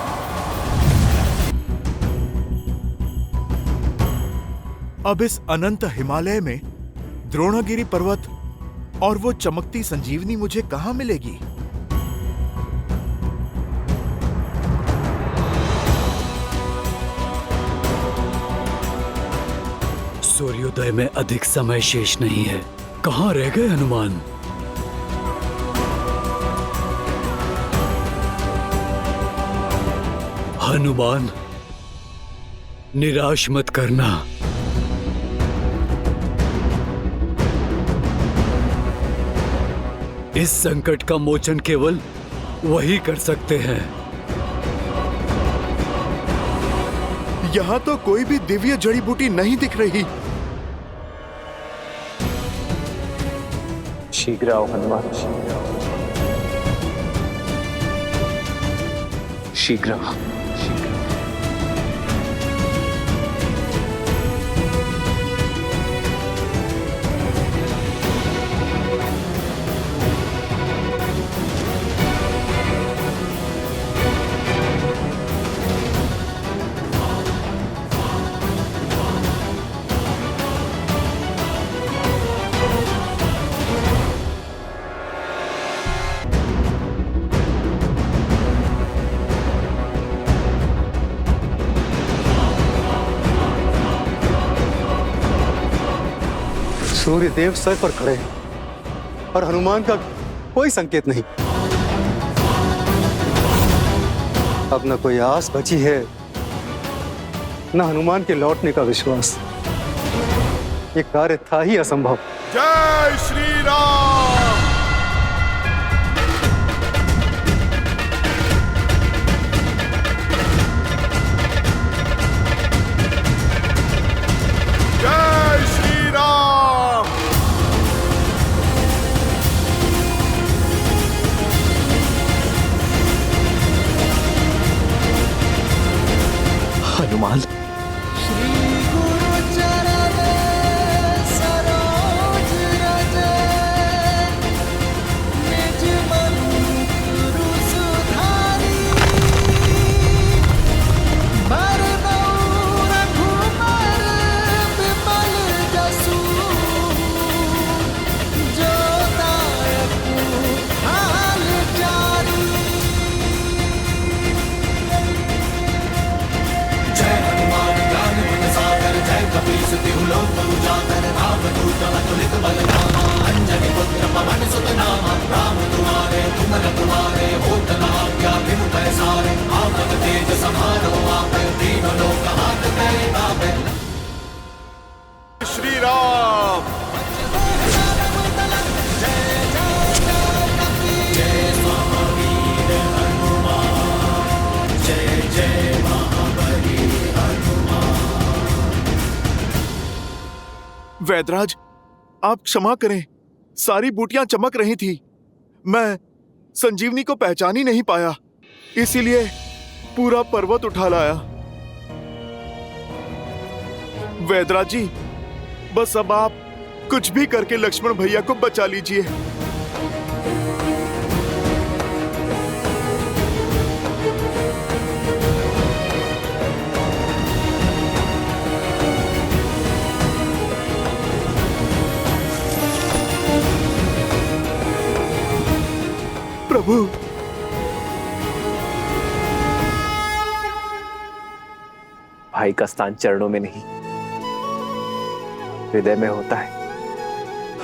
अब इस अनंत हिमालय में द्रोणगिरि पर्वत और वो चमकती संजीवनी मुझे कहां मिलेगी? सूर्योदय में अधिक समय शेष नहीं है। कहाँ रह गए हनुमान? हनुमान, निराश मत करना। इस संकट का मोचन केवल वही कर सकते हैं। यहाँ तो कोई भी दिव्य जड़ी बूटी नहीं दिख रही। शीघ्र आओ हनुमान, शीघ्र आओ। सूर्य देव सर पर खड़े हैं और हनुमान का कोई संकेत नहीं। अब न कोई आस बची है, न हनुमान के लौटने का विश्वास। ये कार्य था ही असंभव। जय श्री राम। जय श्री राम। हनुमान, श्री राम। वैदराज, आप क्षमा करें, सारी बूटियां चमक रही थी। मैं संजीवनी को पहचान ही नहीं पाया, इसीलिए पूरा पर्वत उठा लाया। वैदराज जी, बस अब आप कुछ भी करके लक्ष्मण भैया को बचा लीजिए। प्रभु, भाई का स्थान चरणों में नहीं, हृदय में होता है।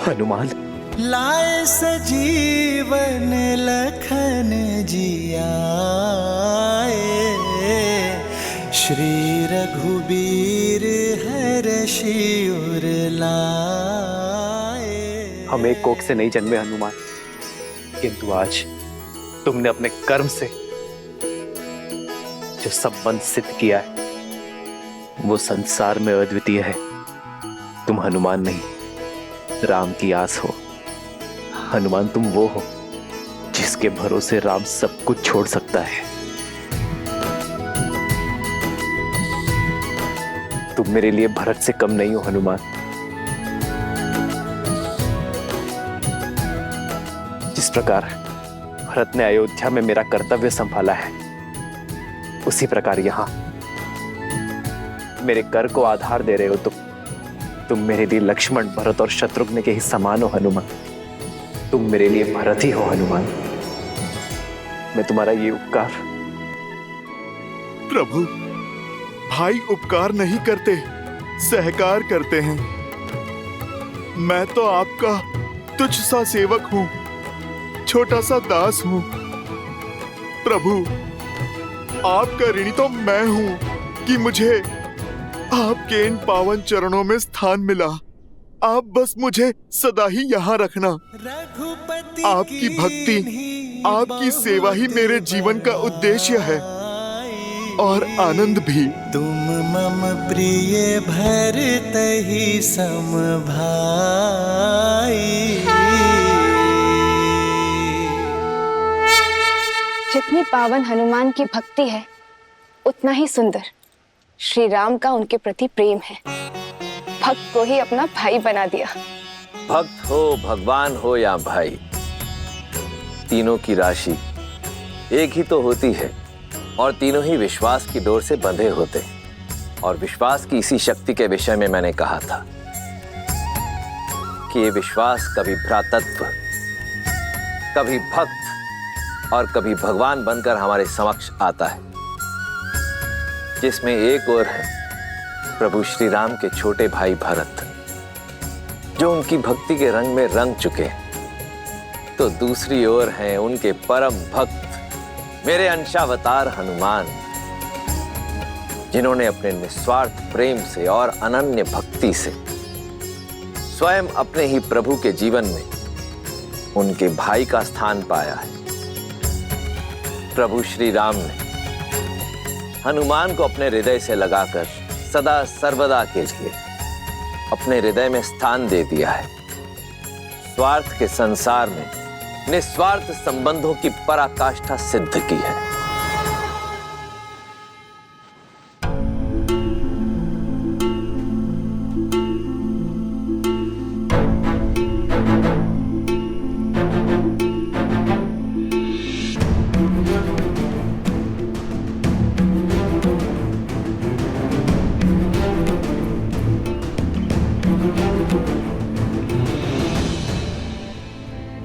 हनुमान, लाए सजीवन लखन जियाए, श्री रघुबीर हर्षि उर लाए। हम एक कोख से नहीं जन्मे हनुमान, किंतु आज तुमने अपने कर्म से जो संबंध सिद्ध किया है वो संसार में अद्वितीय है। तुम हनुमान नहीं, राम की आस हो। हनुमान, तुम वो हो जिसके भरोसे राम सब कुछ छोड़ सकता है। तुम मेरे लिए भरत से कम नहीं हो हनुमान। जिस प्रकार भरत ने अयोध्या में मेरा कर्तव्य संभाला है, उसी प्रकार यहां मेरे कर को आधार दे रहे हो तुम मेरे लिए लक्ष्मण, भरत और शत्रुघ्न के ही समान हो हनुमान। तुम मेरे लिए भरत ही हो हनुमान। मैं तुम्हारा ये उपकार। प्रभु, भाई उपकार नहीं करते, सहकार करते हैं। मैं तो आपका तुच्छ सा सेवक हूं, छोटा सा दास हूं। प्रभु, आपका ऋणी तो मैं हूं कि मुझे आपके इन पावन चरणों में स्थान मिला। आप बस मुझे सदा ही यहाँ रखना। आपकी भक्ति, आपकी सेवा ही मेरे जीवन का उद्देश्य है और आनंद भी। तुम मम प्रिय भरत ही सम भाई। जितनी पावन हनुमान की भक्ति है उतना ही सुंदर श्री राम का उनके प्रति प्रेम है। भक्त को ही अपना भाई बना दिया। भक्त हो, भगवान हो या भाई, तीनों की राशि एक ही तो होती है और तीनों ही विश्वास की डोर से बंधे होते हैं। और विश्वास की इसी शक्ति के विषय में मैंने कहा था कि ये विश्वास कभी भ्रातृत्व, कभी भक्त और कभी भगवान बनकर हमारे समक्ष आता है, जिसमें एक ओर है प्रभु श्री राम के छोटे भाई भरत, जो उनकी भक्ति के रंग में रंग चुके हैं, तो दूसरी ओर हैं उनके परम भक्त मेरे अंशावतार हनुमान, जिन्होंने अपने निस्वार्थ प्रेम से और अनन्य भक्ति से स्वयं अपने ही प्रभु के जीवन में उनके भाई का स्थान पाया है। प्रभु श्री राम ने हनुमान को अपने हृदय से लगाकर सदा सर्वदा के लिए अपने हृदय में स्थान दे दिया है। स्वार्थ के संसार में निस्वार्थ संबंधों की पराकाष्ठा सिद्ध की है।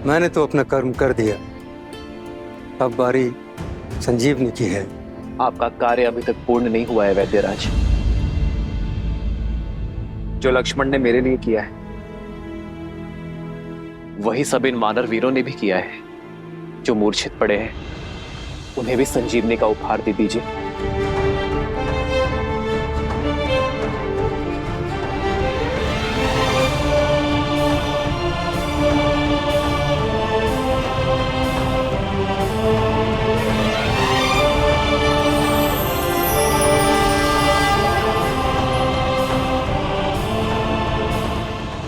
मैंने तो अपना कर्म कर दिया, अब बारी संजीवनी की है। आपका कार्य अभी तक पूर्ण नहीं हुआ है वैद्यराज। जो लक्ष्मण ने मेरे लिए किया है वही सब इन वानर वीरों ने भी किया है। जो मूर्छित पड़े हैं उन्हें भी संजीवनी का उपहार दे दीजिए।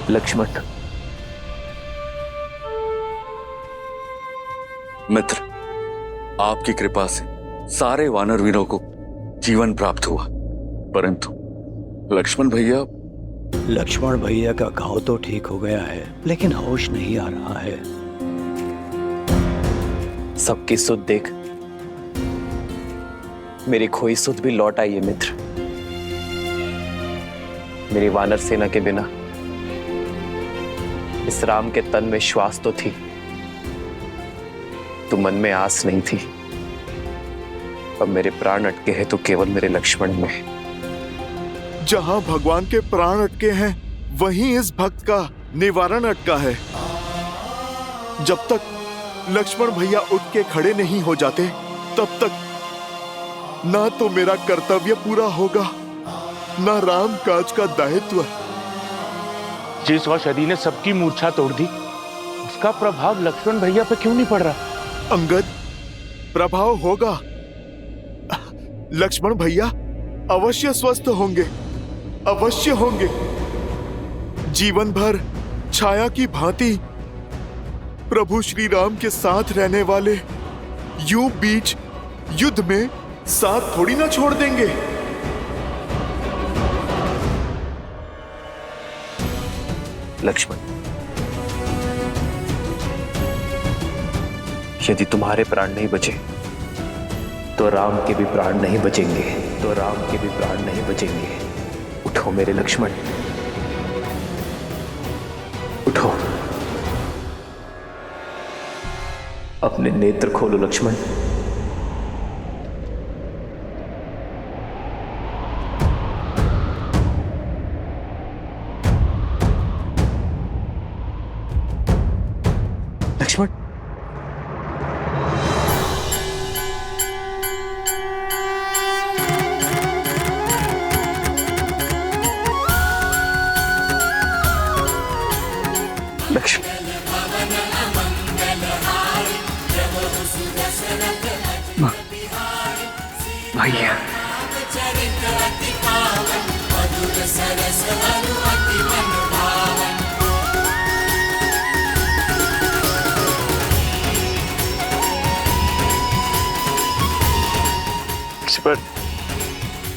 लक्ष्मण, मित्र, आपकी कृपा से सारे वानर वीरों को जीवन प्राप्त हुआ, परंतु लक्ष्मण भैया का घाव तो ठीक हो गया है, लेकिन होश नहीं आ रहा है। सबकी सुध देख मेरी खोई सुध भी लौट आई है मित्र। मेरी वानर सेना के बिना इस राम के तन में श्वास तो थी, तो मन में आस नहीं थी। अब मेरे प्राण अटके हैं तो केवल मेरे लक्ष्मण में। जहां भगवान के प्राण अटके हैं वहीं इस भक्त का निवारण अटका है। जब तक लक्ष्मण भैया उठ के खड़े नहीं हो जाते तब तक ना तो मेरा कर्तव्य पूरा होगा, ना राम काज का दायित्व। जिस औषधि ने सबकी मूर्छा तोड़ दी, उसका प्रभाव लक्ष्मण भैया पे क्यों नहीं पड़ रहा? अंगद, प्रभाव होगा। लक्ष्मण भैया अवश्य स्वस्थ होंगे, अवश्य होंगे। जीवन भर छाया की भांति प्रभु श्री राम के साथ रहने वाले यूं बीच युद्ध में साथ थोड़ी ना छोड़ देंगे। लक्ष्मण, यदि तुम्हारे प्राण नहीं बचे तो राम के भी प्राण नहीं बचेंगे, तो राम के भी प्राण नहीं बचेंगे। उठो मेरे लक्ष्मण, उठो, अपने नेत्र खोलो लक्ष्मण। लक्ष्मण, भैया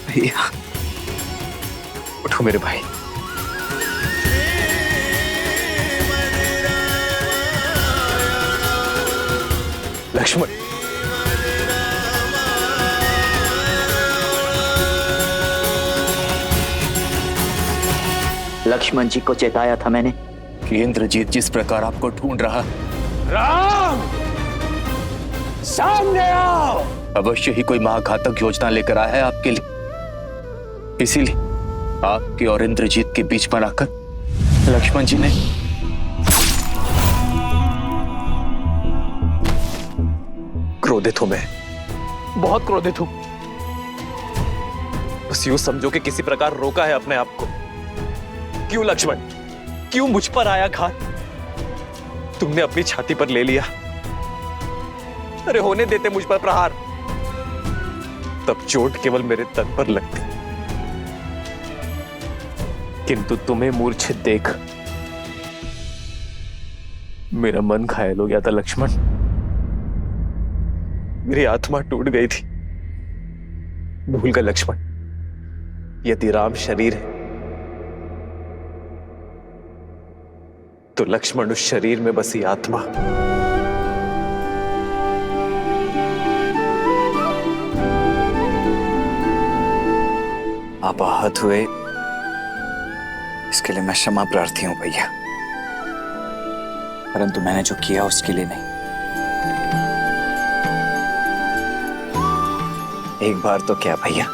भैया उठो मेरे भाई। लक्ष्मण लक्ष्मण जी को चेताया था मैंने कि इंद्रजीत जिस प्रकार आपको ढूंढ रहा। राम, सामने आओ। अवश्य ही कोई महाघातक योजना लेकर आया है आपके लिए, इसीलिए आपके और इंद्रजीत के बीच बनाकर लक्ष्मण जी ने क्रोधित हूं मैं, बहुत क्रोधित हूं। बस यूं समझो कि किसी प्रकार रोका है अपने आप को। क्यों लक्ष्मण, क्यों मुझ पर आया घात? तुमने अपनी छाती पर ले लिया। अरे होने देते मुझ पर प्रहार, तब चोट केवल मेरे तन पर लगती, किंतु तुम्हें मूर्छित देख मेरा मन घायल हो गया था लक्ष्मण। मेरी आत्मा टूट गई थी। भूल गए लक्ष्मण, यदि राम शरीर है तो लक्ष्मण उस शरीर में बसी आत्मा। आप आहत हुए, इसके लिए मैं क्षमा प्रार्थी हूं भैया, परंतु मैंने जो किया उसके लिए नहीं। एक बार तो क्या भैया,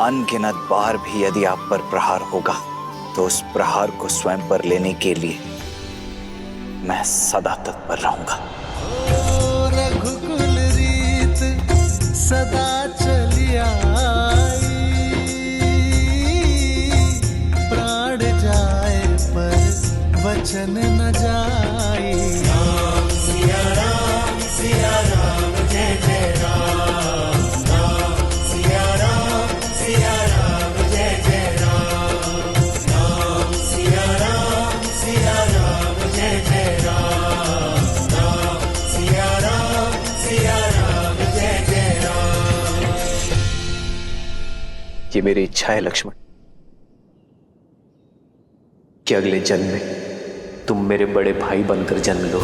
अनगिनत बार भी यदि आप पर प्रहार होगा तो उस प्रहार को स्वयं पर लेने के लिए मैं सदा तत्पर रहूंगा। रघुकुल रीत सदा चली आई, प्राण जाए पर वचन न जाए। राम सिया राम जय जय राम, राम सिया राम जय जय राम, राम सिया राम जय जय राम, राम सिया राम जय जय राम। ये मेरी इच्छा है लक्ष्मण कि अगले जन्म में तुम मेरे बड़े भाई बनकर जन्म लो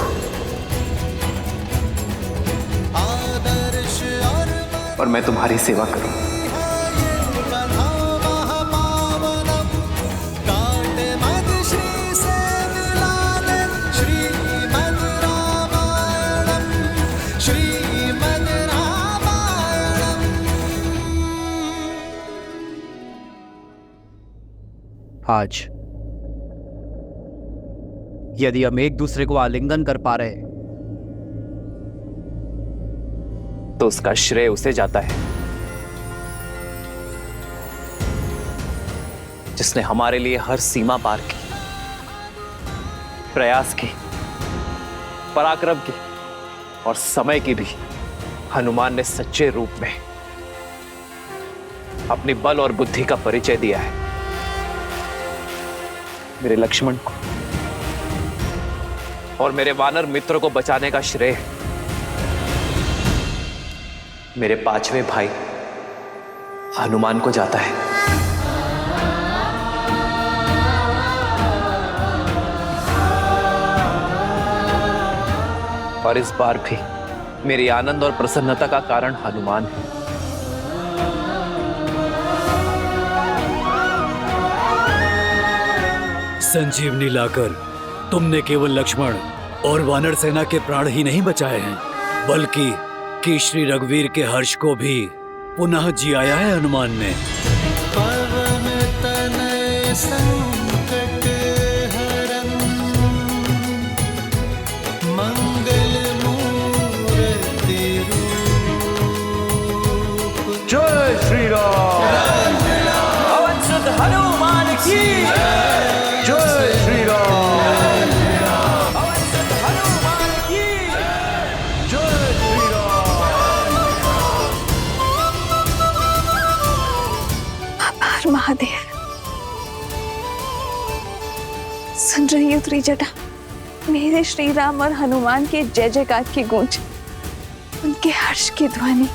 और मैं तुम्हारी सेवा करूं। आज यदि हम एक दूसरे को आलिंगन कर पा रहे तो उसका श्रेय उसे जाता है जिसने हमारे लिए हर सीमा पार की, प्रयास की, पराक्रम की और समय की भी। हनुमान ने सच्चे रूप में अपनी बल और बुद्धि का परिचय दिया है। मेरे लक्ष्मण को और मेरे वानर मित्र को बचाने का श्रेय मेरे पांचवें भाई हनुमान को जाता है। और इस बार भी मेरी आनंद और प्रसन्नता का कारण हनुमान है। संजीवनी लाकर तुमने केवल लक्ष्मण और वानर सेना के प्राण ही नहीं बचाए हैं, बल्कि कि श्री रघुवीर के हर्ष को भी पुनः जियाया है हनुमान ने। पवन तनय संकट हरन, मंगल मूर्ति रूप। जय श्री राम। पवन सुत हनुमान की जय श्री राम। रही हूँ त्रिजटा, मेरे श्री राम और हनुमान के जय जयकार की गूंज, उनके हर्ष की ध्वनि,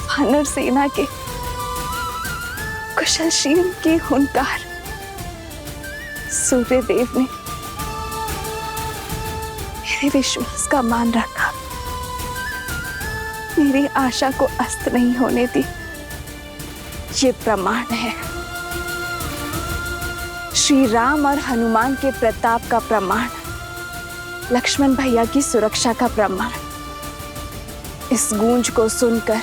वानर सेना के कुशलशील की हुंकार। सूर्य देव ने मेरे विश्वास का मान रखा, मेरी आशा को अस्त नहीं होने दी। ये प्रमाण है, श्री राम और हनुमान के प्रताप का प्रमाण, लक्ष्मण भैया की सुरक्षा का प्रमाण। इस गूंज को सुनकर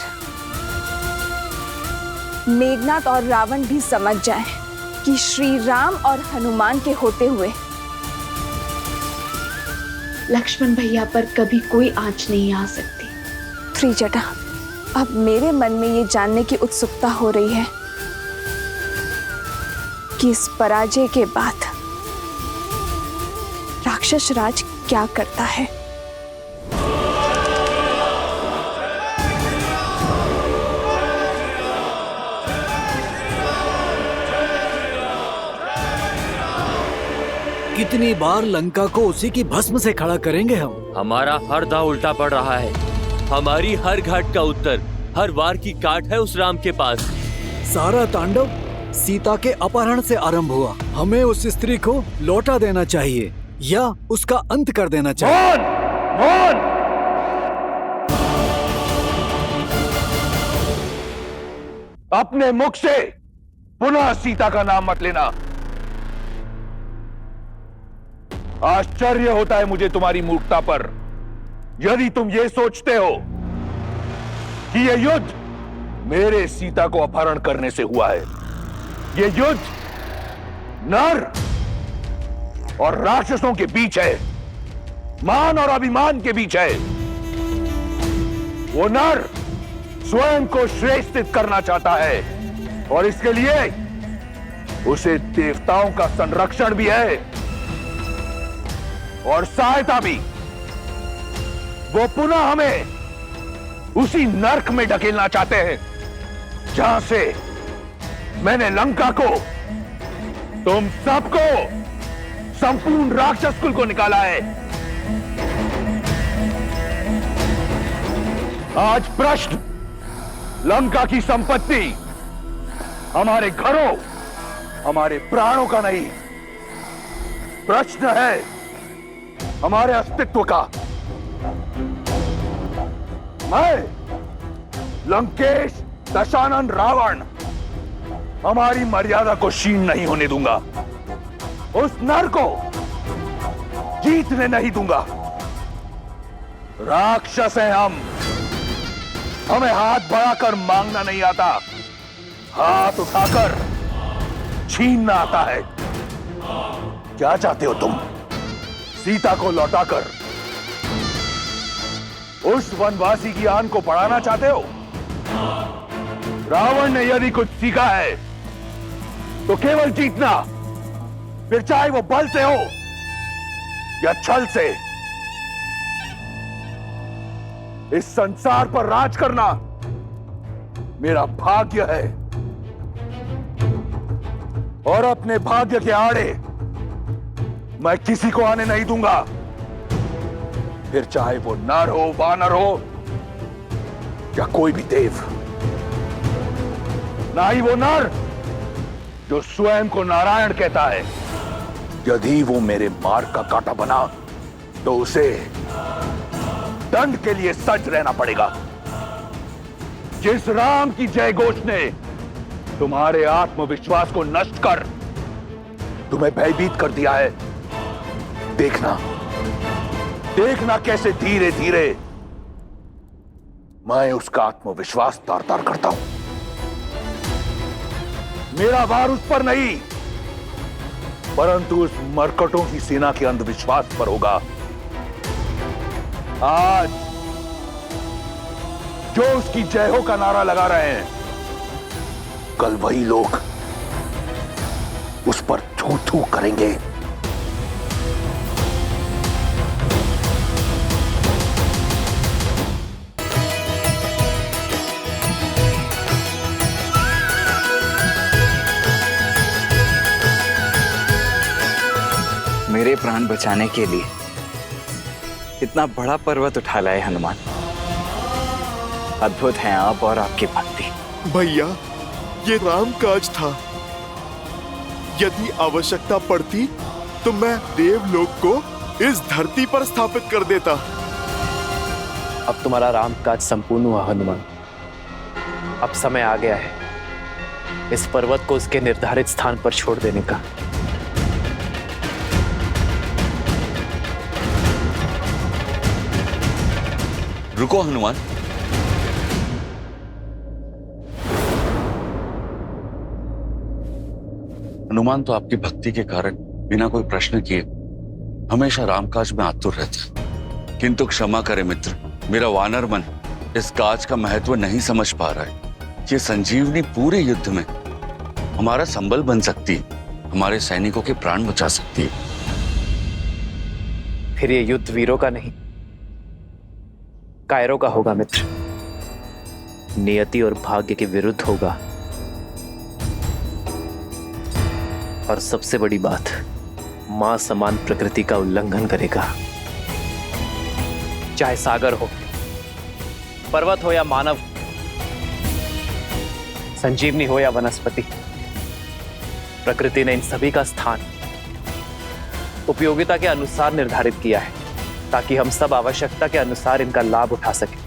मेघनाथ और रावण भी समझ जाएं कि श्री राम और हनुमान के होते हुए लक्ष्मण भैया पर कभी कोई आंच नहीं आ सकती। त्रिजटा, अब मेरे मन में ये जानने की उत्सुकता हो रही है कि इस पराजय के बाद राक्षस राज क्या करता है। कितनी बार लंका को उसी की भस्म से खड़ा करेंगे हम? हमारा हर दांव उल्टा पड़ रहा है। हमारी हर घाट का उत्तर, हर वार की काट है उस राम के पास। सारा तांडव सीता के अपहरण से आरंभ हुआ। हमें उस स्त्री को लौटा देना चाहिए या उसका अंत कर देना चाहिए। मौन! अपने मुख से पुनः सीता का नाम मत लेना। आश्चर्य होता है मुझे तुम्हारी मूर्खता पर। यदि तुम ये सोचते हो कि यह युद्ध मेरे सीता को अपहरण करने से हुआ है, यह युद्ध नर और राक्षसों के बीच है, मान और अभिमान के बीच है। वो नर स्वयं को श्रेष्ठित करना चाहता है और इसके लिए उसे देवताओं का संरक्षण भी है और सहायता भी। वो पुनः हमें उसी नर्क में ढकेलना चाहते हैं जहां से मैंने लंका को, तुम सबको, संपूर्ण राक्षस कुल को निकाला है। आज प्रश्न लंका की संपत्ति, हमारे घरों, हमारे प्राणों का नहीं, प्रश्न है हमारे अस्तित्व का। मैं लंकेश दशानन रावण हमारी मर्यादा को क्षीण नहीं होने दूंगा, उस नर को जीतने नहीं दूंगा। राक्षस हैं हम, हमें हाथ बढ़ाकर मांगना नहीं आता, हाथ उठाकर छीनना आता है। क्या चाहते हो तुम? सीता को लौटाकर उस वनवासी की आन को बढ़ाना चाहते हो? रावण ने यदि कुछ सीखा है तो केवल जीतना, फिर चाहे वो बल से हो या छल से। इस संसार पर राज करना मेरा भाग्य है और अपने भाग्य के आड़े मैं किसी को आने नहीं दूंगा, फिर चाहे वो नर हो, वानर हो या कोई भी देव। ना ही वो नर जो स्वयं को नारायण कहता है। यदि वो मेरे मार्ग का कांटा बना तो उसे दंड के लिए सज्ज रहना पड़ेगा। जिस राम की जय घोष ने तुम्हारे आत्मविश्वास को नष्ट कर तुम्हें भयभीत कर दिया है, देखना देखना कैसे धीरे धीरे मैं उसका आत्मविश्वास तार तार करता हूं। मेरा वार उस पर नहीं, परंतु उस मरकटों की सेना के अंधविश्वास पर होगा। आज जो उसकी जय हो का नारा लगा रहे हैं, कल वही लोग उस पर थू थू करेंगे। प्राण बचाने के लिए इतना बड़ा पर्वत उठा लाए हनुमान। अद्भुत हैं आप और आपकी भक्ति। भैया, ये राम काज था। यदि आवश्यकता पड़ती तो मैं देवलोक को इस धरती पर स्थापित कर देता। अब तुम्हारा राम काज संपूर्ण हुआ हनुमान। अब समय आ गया है इस पर्वत को उसके निर्धारित स्थान पर छोड़ देने का। रुको हनुमान। हनुमान तो आपकी भक्ति के कारण बिना कोई प्रश्न किए हमेशा रामकाज में आतुर रहता है। किंतु क्षमा करे मित्र, मेरा वानर मन इस काज का महत्व नहीं समझ पा रहा है। ये संजीवनी पूरे युद्ध में हमारा संबल बन सकती है, हमारे सैनिकों के प्राण बचा सकती है। फिर ये युद्ध वीरों का नहीं, कायरों का होगा मित्र। नियति और भाग्य के विरुद्ध होगा। और सबसे बड़ी बात, मां समान प्रकृति का उल्लंघन करेगा। चाहे सागर हो, पर्वत हो या मानव, संजीवनी हो या वनस्पति, प्रकृति ने इन सभी का स्थान उपयोगिता के अनुसार निर्धारित किया है ताकि हम सब आवश्यकता के अनुसार इनका लाभ उठा सकें,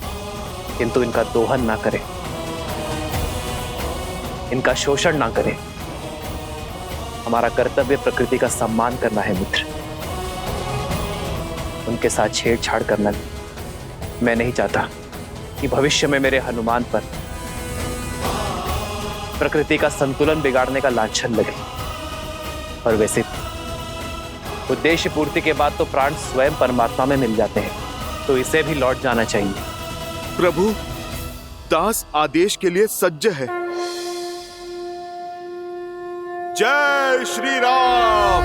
किंतु इनका दोहन ना करें, इनका शोषण ना करें। हमारा कर्तव्य प्रकृति का सम्मान करना है मित्र, उनके साथ छेड़छाड़ करना नहीं। मैं नहीं चाहता कि भविष्य में मेरे हनुमान पर प्रकृति का संतुलन बिगाड़ने का लांछन लगे। और वैसे उद्देश्य पूर्ति के बाद तो प्राण स्वयं परमात्मा में मिल जाते हैं, तो इसे भी लौट जाना चाहिए। प्रभु, दास आदेश के लिए सज्ज है। जय श्री राम।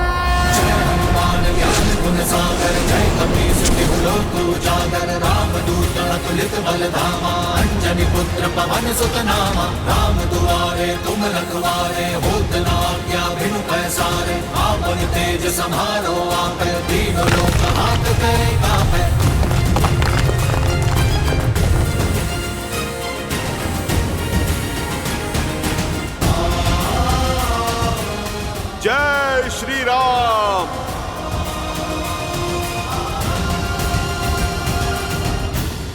जय हनुमान ज्ञान गुण सागर, जय कपीस तिहु लोक उजागर, राम दूत अतुलित बल धामा, अंजनी पुत्र पवन सुत नामा, राम दुआरे तुम रखवारे, होत न आज्ञा बिनु पैसारे, आपन तेज समारो आपै, दीन लोक